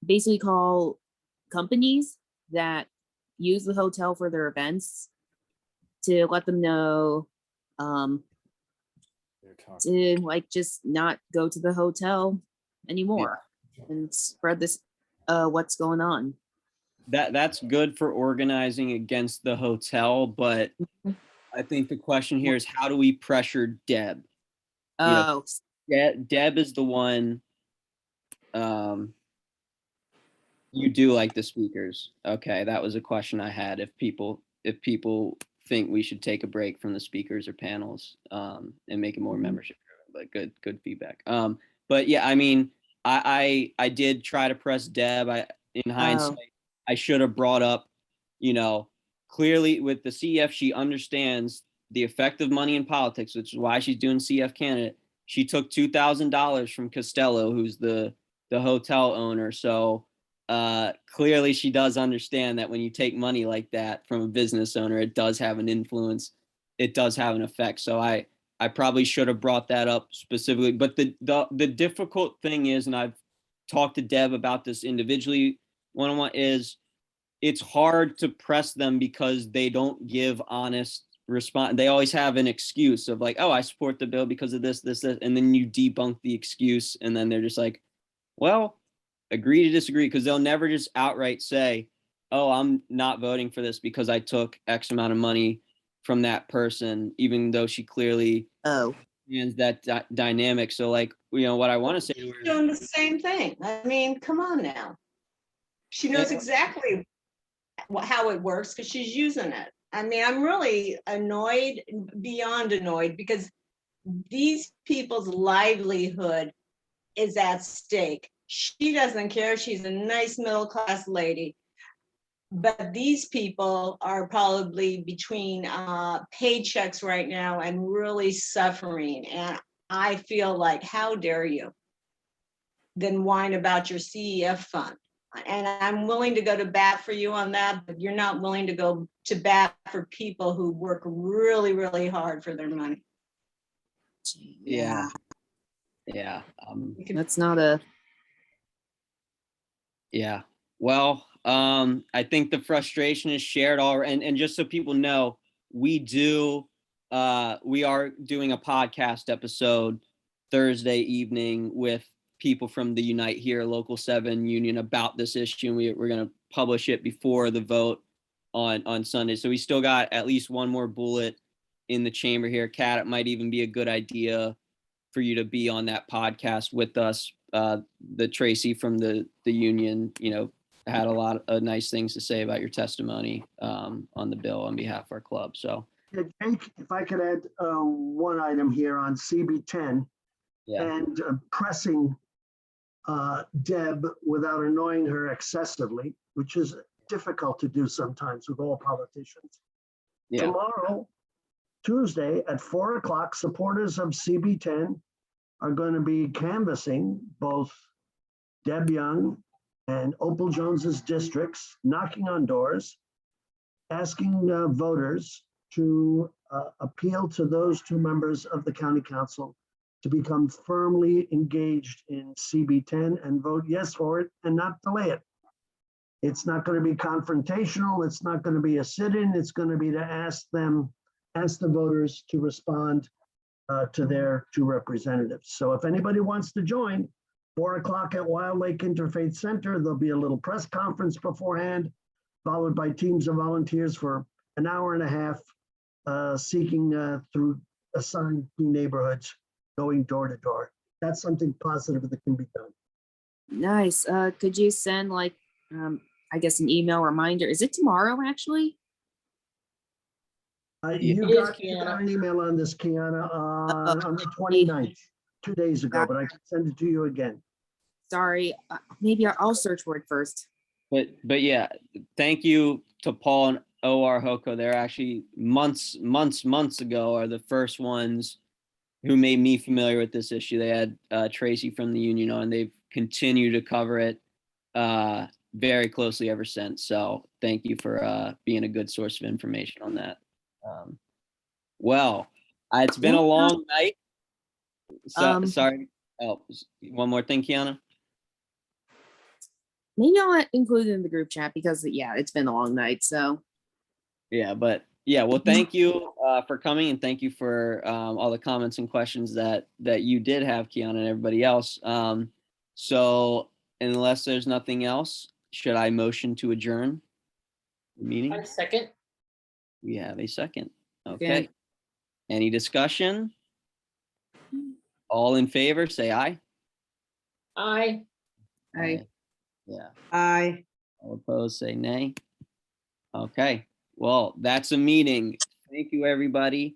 N: basically call companies that use the hotel for their events to let them know to like just not go to the hotel anymore and spread this what's going on.
A: That's good for organizing against the hotel, but I think the question here is how do we pressure Deb? Deb is the one. You do like the speakers. Okay, that was a question I had. If people think we should take a break from the speakers or panels and make it more membership driven, but good feedback. But yeah, I mean, I did try to press Deb. In hindsight, I should have brought up, clearly with the CF, she understands the effect of money in politics, which is why she's doing CF candidate. She took $2,000 from Costello, who's the hotel owner. So clearly she does understand that when you take money like that from a business owner, it does have an influence. It does have an effect. So I probably should have brought that up specifically. But the difficult thing is, and I've talked to Deb about this individually, one-on-one, is it's hard to press them because they don't give honest response. They always have an excuse of like, oh, I support the bill because of this, and then you debunk the excuse, and then they're just like, well, agree to disagree, because they'll never just outright say, oh, I'm not voting for this because I took X amount of money from that person, even though she clearly understands that dynamic. So like, what I want to say to her is
D: doing the same thing. I mean, come on now. She knows exactly how it works because she's using it. I mean, I'm really annoyed, beyond annoyed, because these people's livelihood is at stake. She doesn't care. She's a nice middle-class lady. But these people are probably between paychecks right now and really suffering. And I feel like, how dare you? Then whine about your CEF fund. And I'm willing to go to bat for you on that, but you're not willing to go to bat for people who work really, really hard for their money.
A: Yeah.
N: That's not a,
A: Yeah. Well, I think the frustration is shared already. And just so people know, we are doing a podcast episode Thursday evening with people from the Unite Here Local 7 union about this issue. And we're going to publish it before the vote on Sunday. So we still got at least one more bullet in the chamber here. Kat, it might even be a good idea for you to be on that podcast with us. The Tracy from the union, had a lot of nice things to say about your testimony on the bill on behalf of our club. So
H: Yeah, Jake, if I could add one item here on CB10
A: yeah,
H: and pressing Deb without annoying her excessively, which is difficult to do sometimes with all politicians.
A: yeah,
H: Tomorrow, Tuesday at 4 o'clock, supporters of CB10 are going to be canvassing both Deb Jung and Opal Jones's districts, knocking on doors, asking voters to appeal to those two members of the county council to become firmly engaged in CB10 and vote yes for it and not delay it. It's not going to be confrontational. It's not going to be a sit-in. It's going to be to ask the voters to respond to their two representatives. So if anybody wants to join, 4 o'clock at Wild Lake Interfaith Center, there'll be a little press conference beforehand, followed by teams of volunteers for an hour and a half, seeking through assigned neighborhoods, going door to door. That's something positive that can be done.
N: nice. Could you send like, I guess an email reminder? Is it tomorrow actually?
H: You
B: It is,
H: got
B: Kiana.
H: an email on this, Kiana, on the 29th, 2 days ago, but I can send it to you again.
N: Sorry, maybe I'll search for it first.
A: but yeah, thank you to Paul and OR HoCo. They're actually months ago are the first ones who made me familiar with this issue. They had Tracy from the union on. They've continued to cover it very closely ever since. So thank you for being a good source of information on that. Well, it's been a long night. So, sorry. Oh, one more thing, Kiana.
N: Maybe I'll include it in the group chat because yeah, it's been a long night. So
A: Yeah, but yeah, well, thank you for coming and thank you for all the comments and questions that you did have, Kiana, and everybody else. So unless there's nothing else, should I motion to adjourn the meeting?
B: I second.
A: We have a second. Okay.
N: Yeah.
A: Any discussion? All in favor, say aye.
B: Aye.
N: I
A: Yeah.
O: Aye.
A: All opposed, say nay. Okay. Well, that's a meeting. Thank you, everybody.